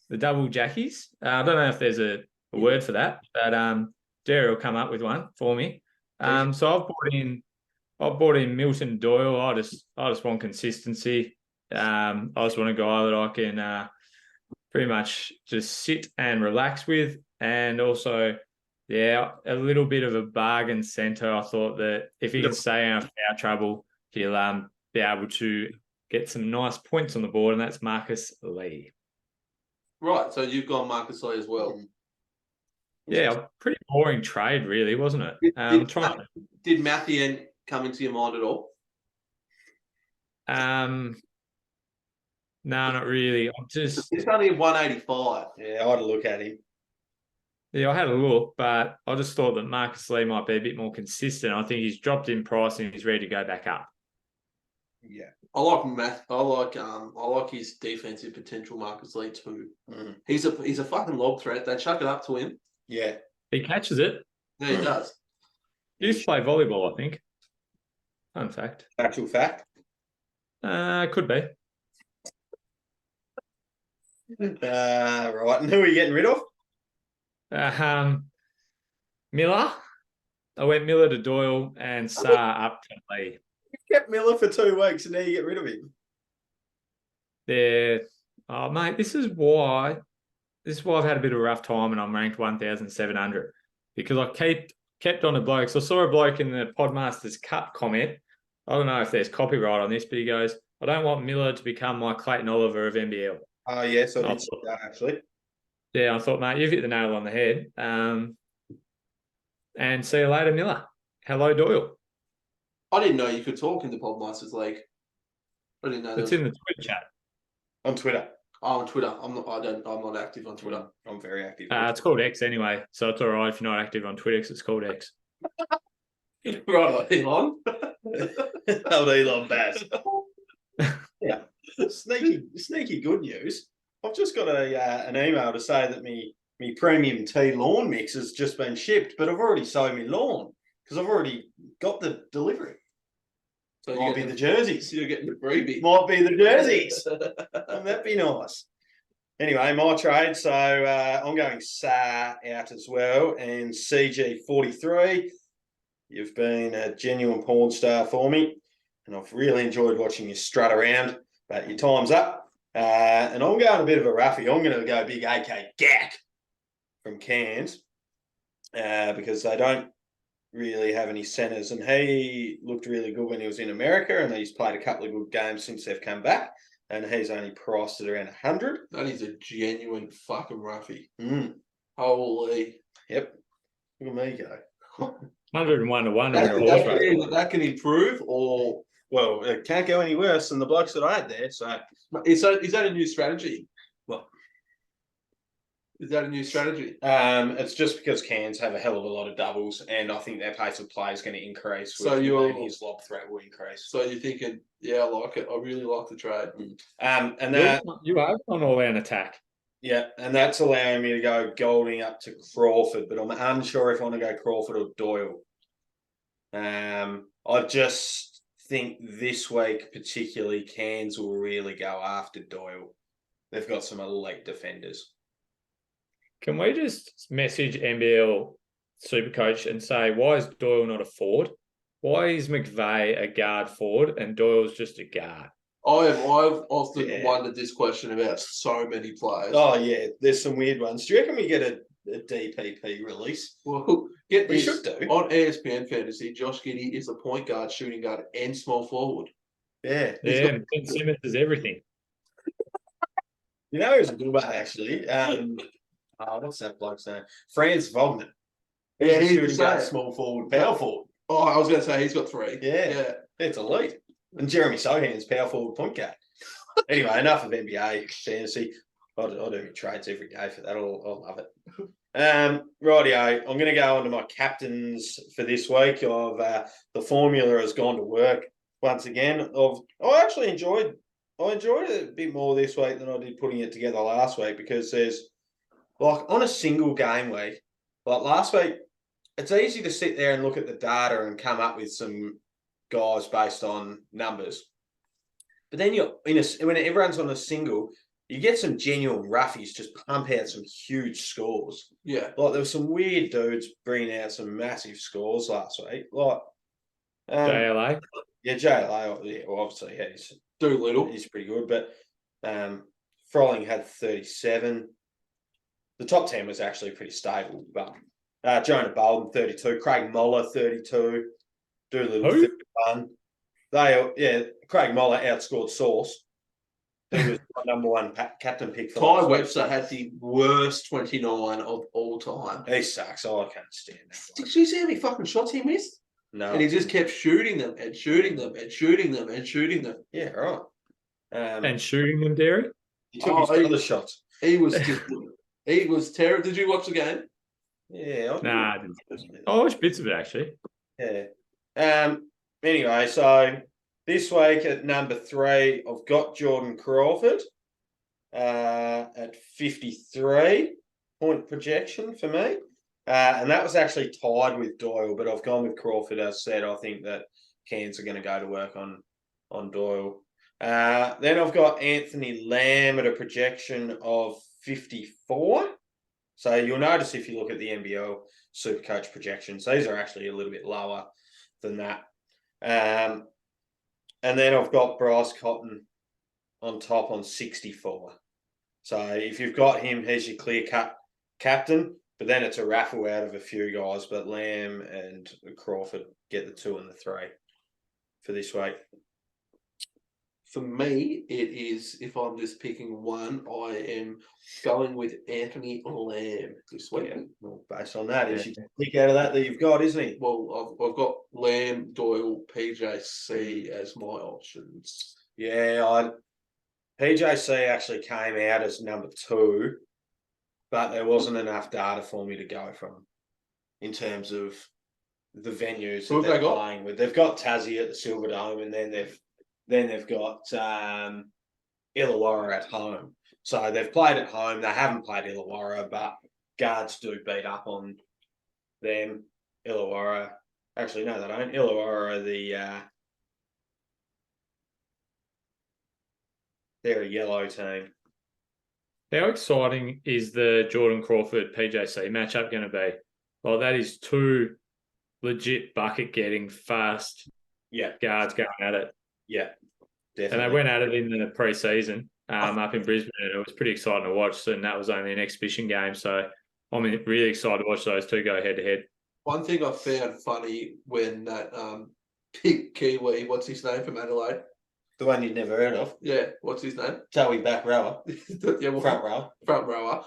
Speaker 4: The double jackies. I don't know if there's a word for that, but Derry will come up with one for me. So I've brought in Milton Doyle. I just want consistency. I just want a guy that I can pretty much just sit and relax with, and also, a little bit of a bargain centre. I thought that if he can stay out of foul trouble, he'll be able to get some nice points on the board, and that's Marcus Lee.
Speaker 2: Right, so you've gone Marcus Lee as well.
Speaker 4: Yeah, pretty boring trade, really, wasn't it?
Speaker 2: Did Mathian come into your mind at all?
Speaker 4: No, not really.
Speaker 2: It's only 185.
Speaker 1: Yeah, I had a look at him.
Speaker 4: Yeah, I had a look, but I just thought that Marcus Lee might be a bit more consistent. I think he's dropped in price and he's ready to go back up.
Speaker 1: Yeah,
Speaker 2: I like his defensive potential, Marcus Lee too. He's a fucking lob threat. They chuck it up to him.
Speaker 1: Yeah,
Speaker 4: he catches it.
Speaker 2: Yeah, he does.
Speaker 4: He used to play volleyball, I think. Fun fact.
Speaker 1: Actual fact.
Speaker 4: Could be.
Speaker 1: Right, and who are you getting rid of?
Speaker 4: Miller. I went Miller to Doyle and Sarr up to Lee.
Speaker 1: You kept Miller for 2 weeks and now you get rid of him.
Speaker 4: Oh, mate, this is why I've had a bit of a rough time and I'm ranked 1,700 because I kept on a bloke. So I saw a bloke in the Podmasters Cup comment. I don't know if there's copyright on this, but he goes, I don't want Miller to become my Clayton Oliver of NBL.
Speaker 1: Oh, yes, I did see that, actually.
Speaker 4: Yeah, I thought, mate, you've hit the nail on the head. And see you later, Miller. Hello, Doyle.
Speaker 2: I didn't know you could talk in the Podmasters League. I didn't know.
Speaker 4: It's in the Twitter chat.
Speaker 1: On Twitter.
Speaker 2: Oh, on Twitter. I'm not active on Twitter.
Speaker 1: I'm very active.
Speaker 4: It's called X anyway, so it's all right if you're not active on Twitter because it's called X.
Speaker 2: Right, Elon.
Speaker 1: Old Elon Baz. Yeah. Sneaky good news. I've just got an email to say that me premium tea lawn mix has just been shipped, but I've already sowed my lawn because I've already got the delivery.
Speaker 2: So
Speaker 1: might be the jerseys.
Speaker 2: You're getting the freebie.
Speaker 1: Might be the jerseys. Wouldn't that be nice? Anyway, my trade. So I'm going Sarr out as well, and CG43. You've been a genuine porn star for me, and I've really enjoyed watching you strut around. But your time's up, and I'm going a bit of a roughie. I'm going to go big AK Gack from Cairns because they don't really have any centres, and he looked really good when he was in America, and he's played a couple of good games since they've come back, and he's only priced at around 100.
Speaker 2: That is a genuine fucking roughie.
Speaker 1: Holy. Yep. Look at me go.
Speaker 4: 101 to 1
Speaker 2: that can improve, or
Speaker 1: Well, it can't go any worse than the blokes that I had there. So
Speaker 2: Is that a new strategy?
Speaker 1: Well,
Speaker 2: is that a new strategy?
Speaker 1: It's just because Cairns have a hell of a lot of doubles, and I think their pace of play is going to increase.
Speaker 2: So
Speaker 1: his lob threat will increase.
Speaker 2: So you're thinking, yeah, I like it. I really like the trade.
Speaker 1: And that
Speaker 4: you have on all-round attack.
Speaker 1: Yeah, and that's allowing me to go Golding up to Crawford, but I'm unsure if I want to go Crawford or Doyle. I just think this week, particularly, Cairns will really go after Doyle. They've got some elite defenders.
Speaker 4: Can we just message NBL SuperCoach and say, why is Doyle not a forward? Why is McVeigh a guard forward and Doyle's just a guard?
Speaker 2: I've often wondered this question about so many players.
Speaker 1: Oh, yeah, there's some weird ones. Do you reckon we get a DPP release?
Speaker 2: Well, get
Speaker 1: We
Speaker 2: this.
Speaker 1: should do.
Speaker 2: On ESPN Fantasy, Josh Giddey is a point guard, shooting guard, and small forward.
Speaker 1: Yeah.
Speaker 4: And Ben Simmons is everything.
Speaker 1: You know who's a good one, actually? What's that bloke's name? Franz Wagner.
Speaker 2: Yeah, he's
Speaker 1: shooting guard,
Speaker 2: the same.
Speaker 1: small forward, power forward.
Speaker 2: Oh, I was going to say he's got 3.
Speaker 1: Yeah. It's elite. And Jeremy Sohan's power forward point guard. Anyway, enough of NBA fantasy. I'll do my trades every day for that. I'll love it. Rightio, I'm going to go on to my captains for this week. The formula has gone to work once again. I actually enjoyed it a bit more this week than I did putting it together last week, because there's, like, on a single game week, like last week, it's easy to sit there and look at the data and come up with some guys based on numbers. But then when everyone's on a single, you get some genuine roughies just pump out some huge scores.
Speaker 2: Yeah.
Speaker 1: Like, there were some weird dudes bringing out some massive scores last week. Like
Speaker 4: JLA.
Speaker 1: Yeah, JLA. Yeah, well, obviously, he's
Speaker 2: Doolittle.
Speaker 1: He's pretty good, but Froling had 37. The top 10 was actually pretty stable. But Jonah Bolden, 32. Craig Moller, 32. Doolittle, 31. Craig Moller outscored Sauce. He was my number one captain pick for
Speaker 2: Ty Webster had the worst 29 of all time.
Speaker 1: He sucks. Oh, I can't stand that.
Speaker 2: Did you see how many fucking shots he missed?
Speaker 1: No.
Speaker 2: And he just kept shooting them and shooting them and shooting them and shooting them.
Speaker 1: Yeah, right.
Speaker 4: And shooting them, Derry?
Speaker 1: He took his other shots.
Speaker 2: He was just... he was terrible. Did you watch the game?
Speaker 1: Yeah.
Speaker 4: I didn't. I watched bits of it, actually.
Speaker 1: Yeah. Anyway, so this week at number 3, I've got Jordan Crawford at 53 point projection for me. And that was actually tied with Doyle, but I've gone with Crawford. As I said, I think that Cairns are going to go to work on Doyle. Then I've got Anthony Lamb at a projection of 54. So you'll notice if you look at the NBL SuperCoach projections, these are actually a little bit lower than that. And then I've got Bryce Cotton on top on 64. So if you've got him, he's your clear-cut captain. But then it's a raffle out of a few guys. But Lamb and Crawford get the 2 and the 3 for this week.
Speaker 2: For me, it is, if I'm just picking one, I am going with Anthony Lamb this week.
Speaker 1: Yeah. Well, based on that, is you pick out of that you've got, isn't he?
Speaker 2: Well, I've got Lamb, Doyle, PJC as my options.
Speaker 1: Yeah, PJC actually came out as number 2, but there wasn't enough data for me to go from in terms of the venues that they're playing with. They've got Tassie at the Silver Dome, and then they've got Illawarra at home. So they've played at home. They haven't played Illawarra, but guards do beat up on them. Illawarra, actually, no, they don't. Illawarra are they're a yellow team.
Speaker 4: How exciting is the Jordan Crawford PJC matchup going to be? Well, that is 2 legit bucket-getting fast guards going at it.
Speaker 1: Yeah, definitely.
Speaker 4: And they went at it in the pre-season up in Brisbane, and it was pretty exciting to watch. And that was only an exhibition game, so I'm really excited to watch those 2 go head-to-head.
Speaker 2: One thing I found funny when that big Kiwi, what's his name from Adelaide?
Speaker 1: The one you'd never heard of.
Speaker 2: Yeah, what's his name?
Speaker 1: Joey back rower.
Speaker 2: Yeah, well,
Speaker 1: front rower.
Speaker 2: Front rower.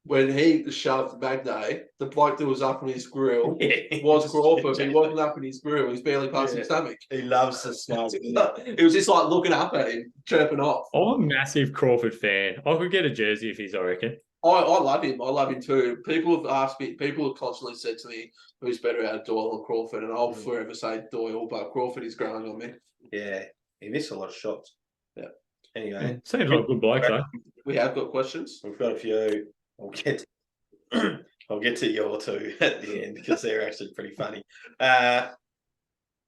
Speaker 2: when he shoved Magday, the bloke that was up in his grill
Speaker 1: Yeah,
Speaker 2: was Crawford. He wasn't up in his grill. He was barely past his stomach.
Speaker 1: He loves the smoke.
Speaker 2: It was just like looking up at him, chirping off.
Speaker 4: I'm a massive Crawford fan. I could get a jersey if he's, I reckon.
Speaker 2: I love him. I love him too. People have asked me, people have constantly said to me, who's better out of Doyle or Crawford? And I'll forever say Doyle, but Crawford is growing on me.
Speaker 1: Yeah, he missed a lot of shots.
Speaker 2: Yeah.
Speaker 1: Anyway,
Speaker 4: Seems like a good bloke, though.
Speaker 2: We have got questions.
Speaker 1: we've got a few. I'll get to your two at the end because they're actually pretty funny.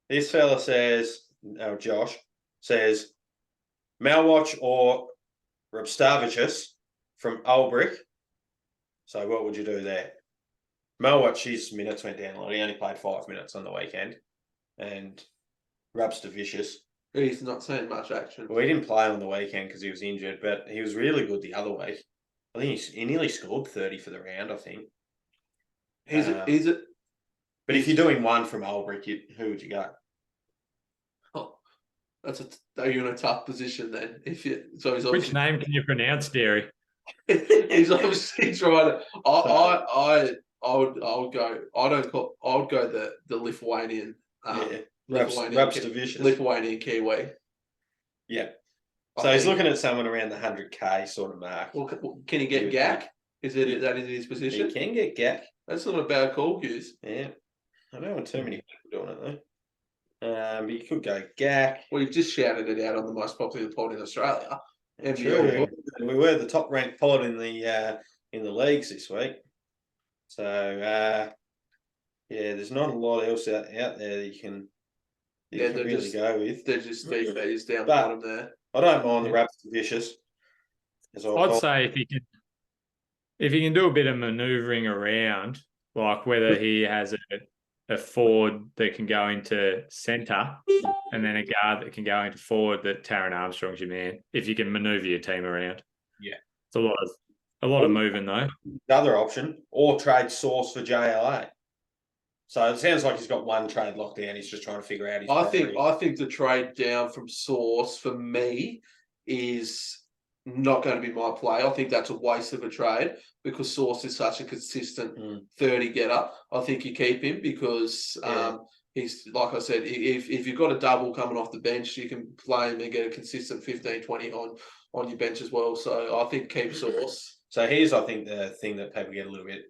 Speaker 1: This fella says, Josh says, Malwatch or Rabstavicius from Ulbrich. So what would you do there? Malwatch, his minutes went down a lot. He only played 5 minutes on the weekend. And Rabstavicius,
Speaker 2: He's not seeing much action.
Speaker 1: well, he didn't play on the weekend because he was injured, but he was really good the other week. I think he nearly scored 30 for the round, I think.
Speaker 2: Is it?
Speaker 1: But if you're doing one from Ulbrich, who would you go?
Speaker 2: Oh, are you in a tough position then? If you so he's
Speaker 4: Which
Speaker 2: obviously
Speaker 4: name can you pronounce, Derry?
Speaker 2: he's obviously trying to. I would go. I would go the Lithuanian. Lithuanian Kiwi.
Speaker 1: Yeah. So he's looking at someone around the 100k sort of mark.
Speaker 2: Well, can he get Gak? Is that in his position?
Speaker 1: He can get Gak.
Speaker 2: That's not a bad call, Hughes.
Speaker 1: Yeah. I don't want too many people doing it though. But you could go Gak.
Speaker 2: Well, you've just shouted it out on the most popular pod in Australia.
Speaker 1: True. We were the top ranked pod in the leagues this week. So there's not a lot else out there that you can really go with.
Speaker 2: They're just DBs down
Speaker 1: But
Speaker 2: bottom there.
Speaker 1: I don't mind the Rabstavicius.
Speaker 4: I'd say if he can do a bit of manoeuvring around, like whether he has a forward that can go into centre and then a guard that can go into forward, that Taron Armstrong's your man. If you can manoeuvre your team around, it's a lot of moving though.
Speaker 1: The other option, or trade Source for JLA. So it sounds like he's got one trade locked down. He's just trying to figure out his.
Speaker 2: I think the trade down from Source for me is not going to be my play. I think that's a waste of a trade because Source is such a consistent 30 getter. I think you keep him because he's, like I said, if you've got a double coming off the bench, you can play him and get a consistent 15, 20 on your bench as well. So I think keep Source.
Speaker 1: So here's, I think, the thing that people get a little bit.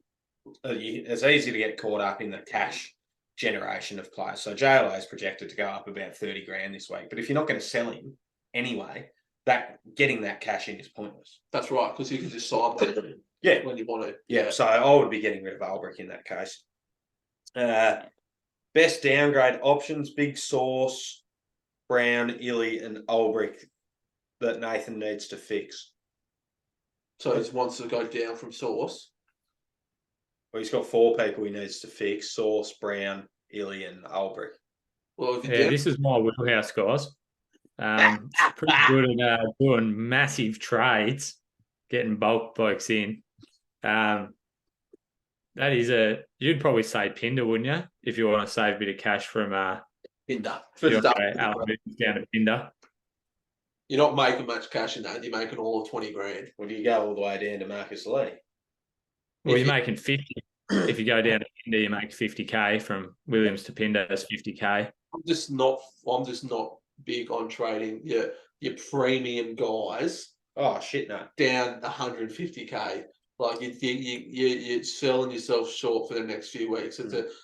Speaker 1: It's easy to get caught up in the cash generation of players. So JLA is projected to go up about 30 grand this week. But if you're not going to sell him anyway, that getting that cash in is pointless.
Speaker 2: That's right, because you can just sign them when you want to.
Speaker 1: Yeah, so I would be getting rid of Ulbrich in that case. Best downgrade options, Big Source, Brown, Illy and Ulbrich that Nathan needs to fix.
Speaker 2: So he wants to go down from Source.
Speaker 1: Well, he's got 4 people he needs to fix: Source, Brown, Illy and Ulbrich.
Speaker 2: Well,
Speaker 4: this is my wheelhouse, guys. Pretty good at doing massive trades, getting bulk blokes in. That is you'd probably say Pinder, wouldn't you? If you want to save a bit of cash from
Speaker 2: Pinder.
Speaker 4: Down to Pinder.
Speaker 2: You're not making much cash in that. You're making all of 20 grand.
Speaker 1: Well, do you go all the way down to Marcus Lee?
Speaker 4: Well, you're making 50. If you go down to Pinder, you make 50k. From Williams to Pinder, that's 50k.
Speaker 2: I'm just not big on trading your premium guys.
Speaker 1: Oh shit, no.
Speaker 2: Down 150k. Like you're selling yourself short for the next few weeks.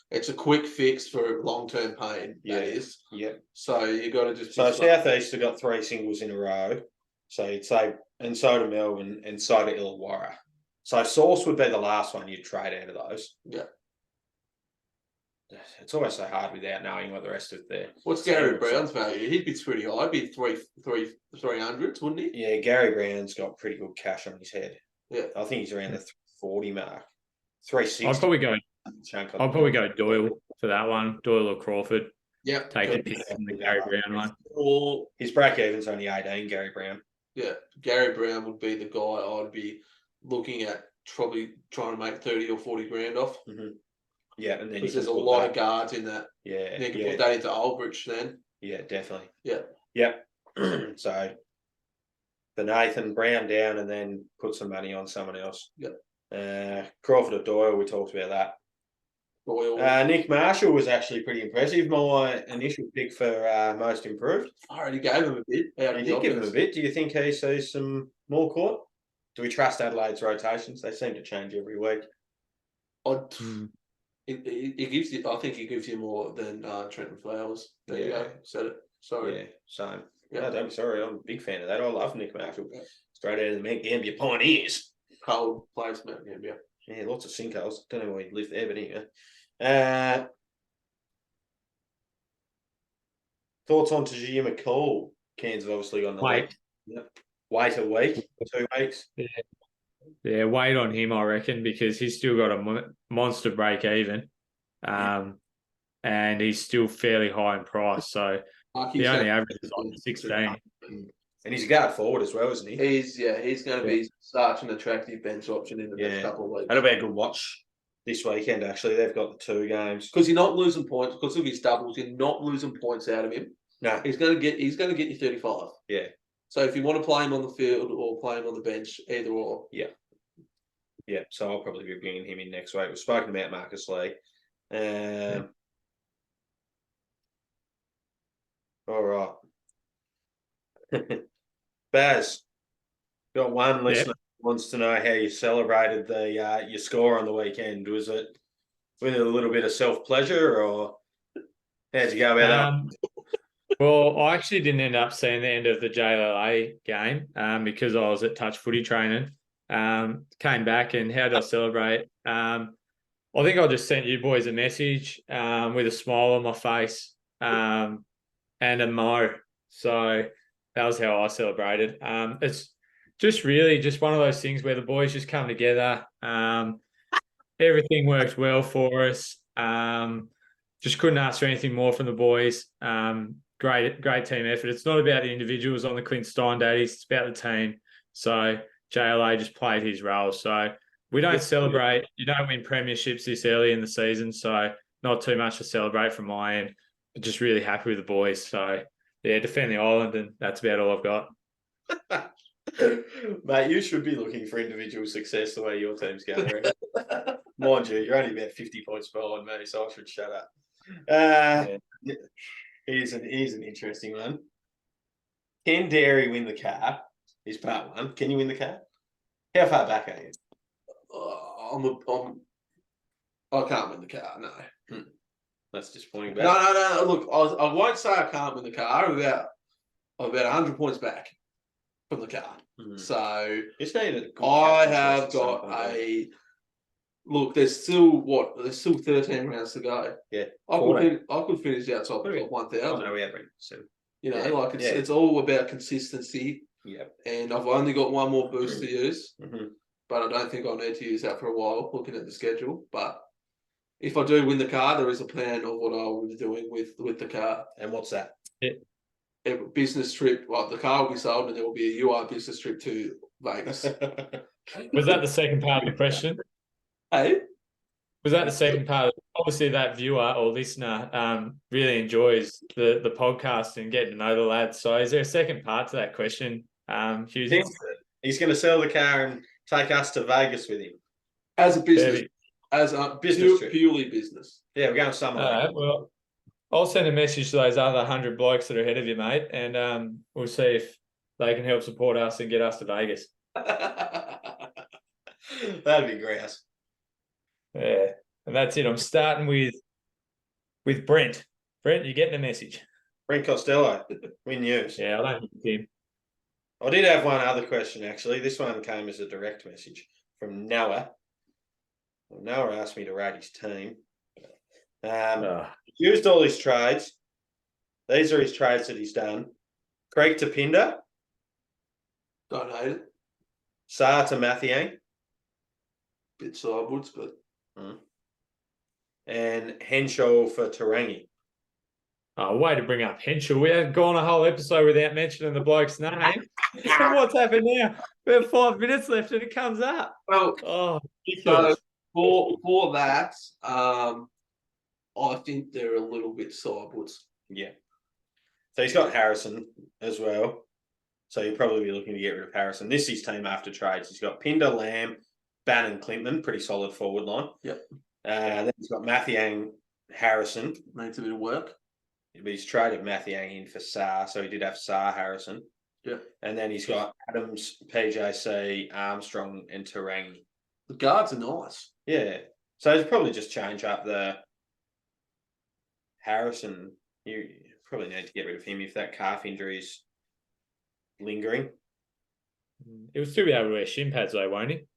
Speaker 2: It's a quick fix for long-term pain. That is.
Speaker 1: Yeah.
Speaker 2: So you got to just.
Speaker 1: So Southeast have got 3 singles in a row. So you'd say, and so do Melbourne, and so do Illawarra. So Source would be the last one you'd trade out of those.
Speaker 2: Yeah.
Speaker 1: It's always so hard without knowing what the rest of their.
Speaker 2: What's Gary Brown's value? He'd be pretty high. He'd be 300s, wouldn't he?
Speaker 1: Yeah, Gary Brown's got pretty good cash on his head.
Speaker 2: Yeah,
Speaker 1: I think he's around the 340 mark. 360.
Speaker 4: I'd probably go Doyle for that one. Doyle or Crawford.
Speaker 2: Yeah,
Speaker 4: take a pick from the Gary Brown one.
Speaker 2: Or
Speaker 1: his break even's only 18. Gary Brown.
Speaker 2: Yeah, Gary Brown would be the guy I'd be looking at, probably trying to make 30 or 40 grand off.
Speaker 1: Mm-hmm. Yeah, and then
Speaker 2: there's a lot of guards in that.
Speaker 1: Yeah,
Speaker 2: you can put that into Ulbrich then.
Speaker 1: Yeah, definitely.
Speaker 2: Yeah.
Speaker 1: So for Nathan, Brown down, and then put some money on someone else.
Speaker 2: Yeah.
Speaker 1: Crawford or Doyle, we talked about that.
Speaker 2: Doyle.
Speaker 1: Nick Marshall was actually pretty impressive. My initial pick for most improved.
Speaker 2: I already gave him a bit.
Speaker 1: He did give him a bit. Do you think he sees some more court? Do we trust Adelaide's rotations? They seem to change every week.
Speaker 2: It gives you. I think it gives you more than Trenton Flowers. There you go. Said it. Sorry.
Speaker 1: Yeah, same.
Speaker 2: Yeah.
Speaker 1: No, don't be sorry. I'm a big fan of that. I love Nick Marshall. Yeah. Straight out of the Mount Gambier Pioneers.
Speaker 2: Cold place, Mount Gambier.
Speaker 1: Yeah, lots of sinkholes. Don't know where he lived there, but anyway. Thoughts on Tajir McCall? Cairns have obviously got another wait a week, 2 weeks.
Speaker 4: Yeah, wait on him, I reckon, because he's still got a monster break even. And he's still fairly high in price. So the only average is on 16.
Speaker 1: And he's a guard forward as well, isn't he?
Speaker 2: He's going to be such an attractive bench option in the next couple of weeks.
Speaker 1: That'll be a good watch this weekend, actually. They've got the 2 games.
Speaker 2: Because you're not losing points, because of his doubles, you're not losing points out of him.
Speaker 1: No.
Speaker 2: He's going to get you 35.
Speaker 1: Yeah.
Speaker 2: So if you want to play him on the field or play him on the bench, either or.
Speaker 1: Yeah. Yeah, so I'll probably be bringing him in next week. We've spoken about Marcus Lee. All right. Baz, got one listener who wants to know how you celebrated your score on the weekend. Was it with a little bit of self-pleasure, or how'd you go about that?
Speaker 4: Well, I actually didn't end up seeing the end of the JLA game because I was at touch footy training. Came back, and how did I celebrate? I think I just sent you boys a message with a smile on my face and a mo. So that was how I celebrated. It's just really just one of those things where the boys just come together. Everything worked well for us. Just couldn't ask for anything more from the boys. Great team effort. It's not about the individuals on the Clint Stein daddies. It's about the team. So JLA just played his role. So we don't celebrate. You don't win premierships this early in the season. So not too much to celebrate from my end. But just really happy with the boys. So yeah, defend the island, and that's about all I've got.
Speaker 1: Mate, you should be looking for individual success the way your team's going. Mind you, you're only about 50 points behind me, so I should shut up. Here's an interesting one. Can Dairy win the car? Is part one. Can you win the car? How far back are you?
Speaker 2: I can't win the car, no.
Speaker 1: That's disappointing.
Speaker 2: No. Look, I won't say I can't win the car. I'm about 100 points back from the car. Mm-hmm. So I have got a look. There's still 13 rounds to go.
Speaker 1: Yeah,
Speaker 2: I could finish outside the top 1,000.
Speaker 1: Oh, no, we have so.
Speaker 2: It's all about consistency.
Speaker 1: Yeah,
Speaker 2: and I've only got one more boost to use,
Speaker 1: mm-hmm.
Speaker 2: but I don't think I'll need to use that for a while. Looking at the schedule, but if I do win the car, there is a plan of what I will be doing with the car.
Speaker 1: And what's that?
Speaker 2: A business trip. Well, the car will be sold, and there will be a UR business trip to Vegas.
Speaker 4: Was that the second part of the question?
Speaker 2: Hey?
Speaker 4: Was that the second part? Obviously, that viewer or listener really enjoys the podcast and getting to know the lads. So is there a second part to that question, Hughes?
Speaker 1: He's going to sell the car and take us to Vegas with him.
Speaker 2: As a business. As a business trip. Purely business.
Speaker 1: Yeah, we're going somewhere.
Speaker 4: All right, well, I'll send a message to those other 100 blokes that are ahead of you, mate, and we'll see if they can help support us and get us to Vegas.
Speaker 1: That'd be great.
Speaker 4: Yeah, and that's it. I'm starting with Brent. Brent, you're getting a message.
Speaker 1: Brent Costello, win news.
Speaker 4: Yeah, I don't think him.
Speaker 1: I did have one other question, actually. This one came as a direct message from Noah. Noah asked me to rate his team. He used all his trades. These are his trades that he's done. Craig to Pinder.
Speaker 2: Don't hate it.
Speaker 1: Saar to Mathiang.
Speaker 2: Bit sidewards, but...
Speaker 1: And Henshaw for Tarangi.
Speaker 4: Oh, way to bring up Henshaw. We haven't gone a whole episode without mentioning the bloke's name. What's happened now? We have 5 minutes left and it comes up.
Speaker 2: Well, so for that, I think they're a little bit sidewards.
Speaker 1: Yeah. So he's got Harrison as well. So he'll probably be looking to get rid of Harrison. This is his team after trades. He's got Pinder, Lamb, Bannon Clinton, pretty solid forward line.
Speaker 2: Yep.
Speaker 1: Then he's got Mathiang Harrison.
Speaker 2: Needs a bit of work.
Speaker 1: But he's traded Mathiang in for Sarr, so he did have Sarr Harrison.
Speaker 2: Yeah.
Speaker 1: And then he's got Adams, PJC, Armstrong, and Terang.
Speaker 2: The guards are nice.
Speaker 1: Yeah. So he's probably just change up the Harrison. You probably need to get rid of him if that calf injury is lingering.
Speaker 4: He will still be able to wear shin pads though, won't he?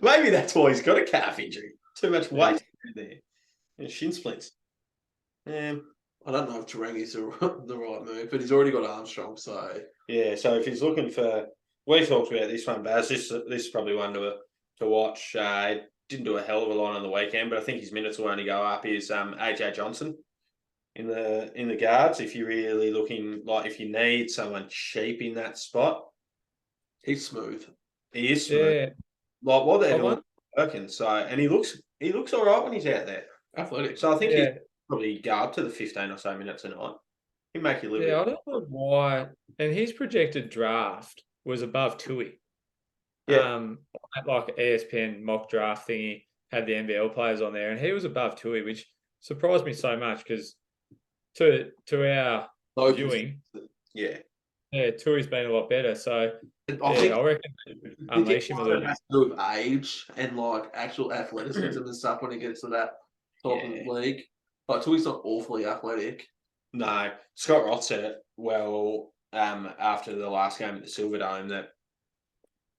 Speaker 1: Maybe that's why he's got a calf injury. Too much weight there. And shin splints.
Speaker 2: I don't know if Terang is the right move, but he's already got Armstrong, so
Speaker 1: yeah. So if he's looking for, we talked about this one, Baz. This is probably one to watch. Didn't do a hell of a lot on the weekend, but I think his minutes will only go up. Is AJ Johnson in the guards? If you're really looking, like, if you need someone cheap in that spot,
Speaker 2: he's smooth.
Speaker 1: He is smooth. Yeah. Like what they're doing, working. So, and he looks all right when he's out there.
Speaker 2: Athletic.
Speaker 1: So I think he's probably go up to the 15 or so minutes a night. He'll make you a little bit.
Speaker 4: I don't know why. And his projected draft was above Tui.
Speaker 1: Yeah.
Speaker 4: Like ESPN mock draft thingy had the NBL players on there, and he was above Tui, which surprised me so much because to our viewing, Tui's been a lot better. So I reckon unleash him a little.
Speaker 2: Has to do with age and like actual athleticism and stuff when he gets to that top of the league. Like Tui's not awfully athletic.
Speaker 1: No, Scott Roth said it well after the last game at the Silverdome that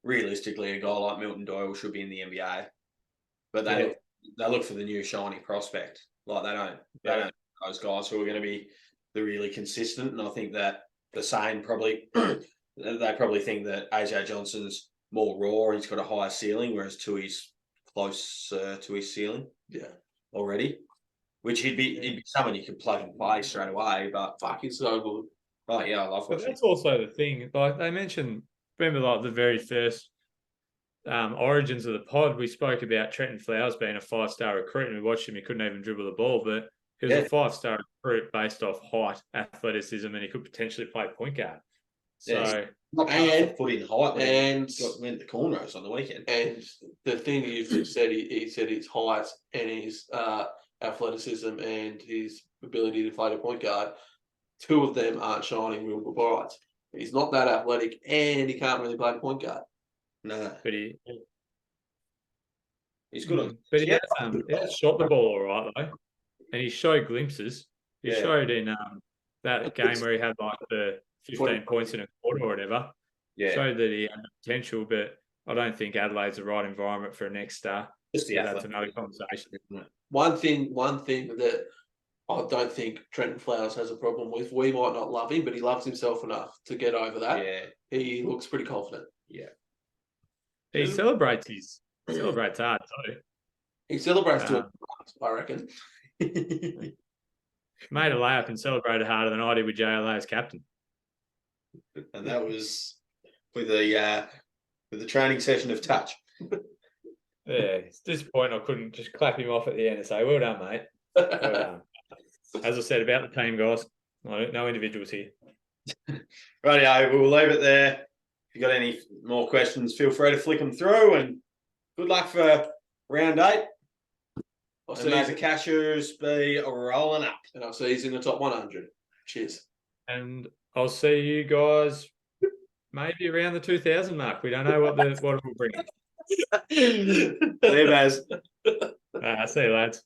Speaker 1: realistically a guy like Milton Doyle should be in the NBA, but they look for the new shiny prospect. Like they don't those guys who are going to be the really consistent. And I think that the same probably they probably think that AJ Johnson's more raw. He's got a higher ceiling, whereas Tui's close to his ceiling.
Speaker 2: Yeah,
Speaker 1: already. Which he'd be someone you could plug and play straight away. But
Speaker 2: fuck, he's so good.
Speaker 1: Oh yeah, I love watching.
Speaker 4: But that's also the thing. Like they mentioned, remember like the very first origins of the pod, we spoke about Trenton Flowers being a 5-star recruit, and we watched him. He couldn't even dribble the ball, but he was a 5-star recruit based off height, athleticism, and he could potentially play point guard. So
Speaker 1: not foot in height, and went the corners on the weekend.
Speaker 2: And the thing you've just said, he said his height and his athleticism and his ability to play the point guard. Two of them aren't shining real bright. He's not that athletic, and he can't really play the point guard.
Speaker 1: No,
Speaker 4: but
Speaker 1: he's good on.
Speaker 4: But he has shot the ball all right though, and he showed glimpses. He showed in that game where he had like the 15 points in a quarter or whatever. Yeah, showed that he had the potential, but I don't think Adelaide's the right environment for a next star.
Speaker 1: Just
Speaker 4: that's another conversation.
Speaker 2: One thing that I don't think Trenton Flowers has a problem with. We might not love him, but he loves himself enough to get over that. Yeah, he looks pretty confident.
Speaker 1: Yeah,
Speaker 4: he celebrates hard too.
Speaker 2: He celebrates to it, I reckon.
Speaker 4: Made a layup and celebrated harder than I did with JLA as captain.
Speaker 1: And that was with the training session of touch.
Speaker 4: Yeah, it's disappointing I couldn't just clap him off at the end and say, well done, mate. Well done. As I said about the team, guys, no individuals here.
Speaker 1: Rightio, we'll leave it there. If you've got any more questions, feel free to flick them through, and good luck for round 8. And may the Cashews be rolling up.
Speaker 2: And I'll see you in the top 100. Cheers.
Speaker 4: And I'll see you guys maybe around the 2000 mark. We don't know what it will bring.
Speaker 1: See you, Baz.
Speaker 4: See you, lads.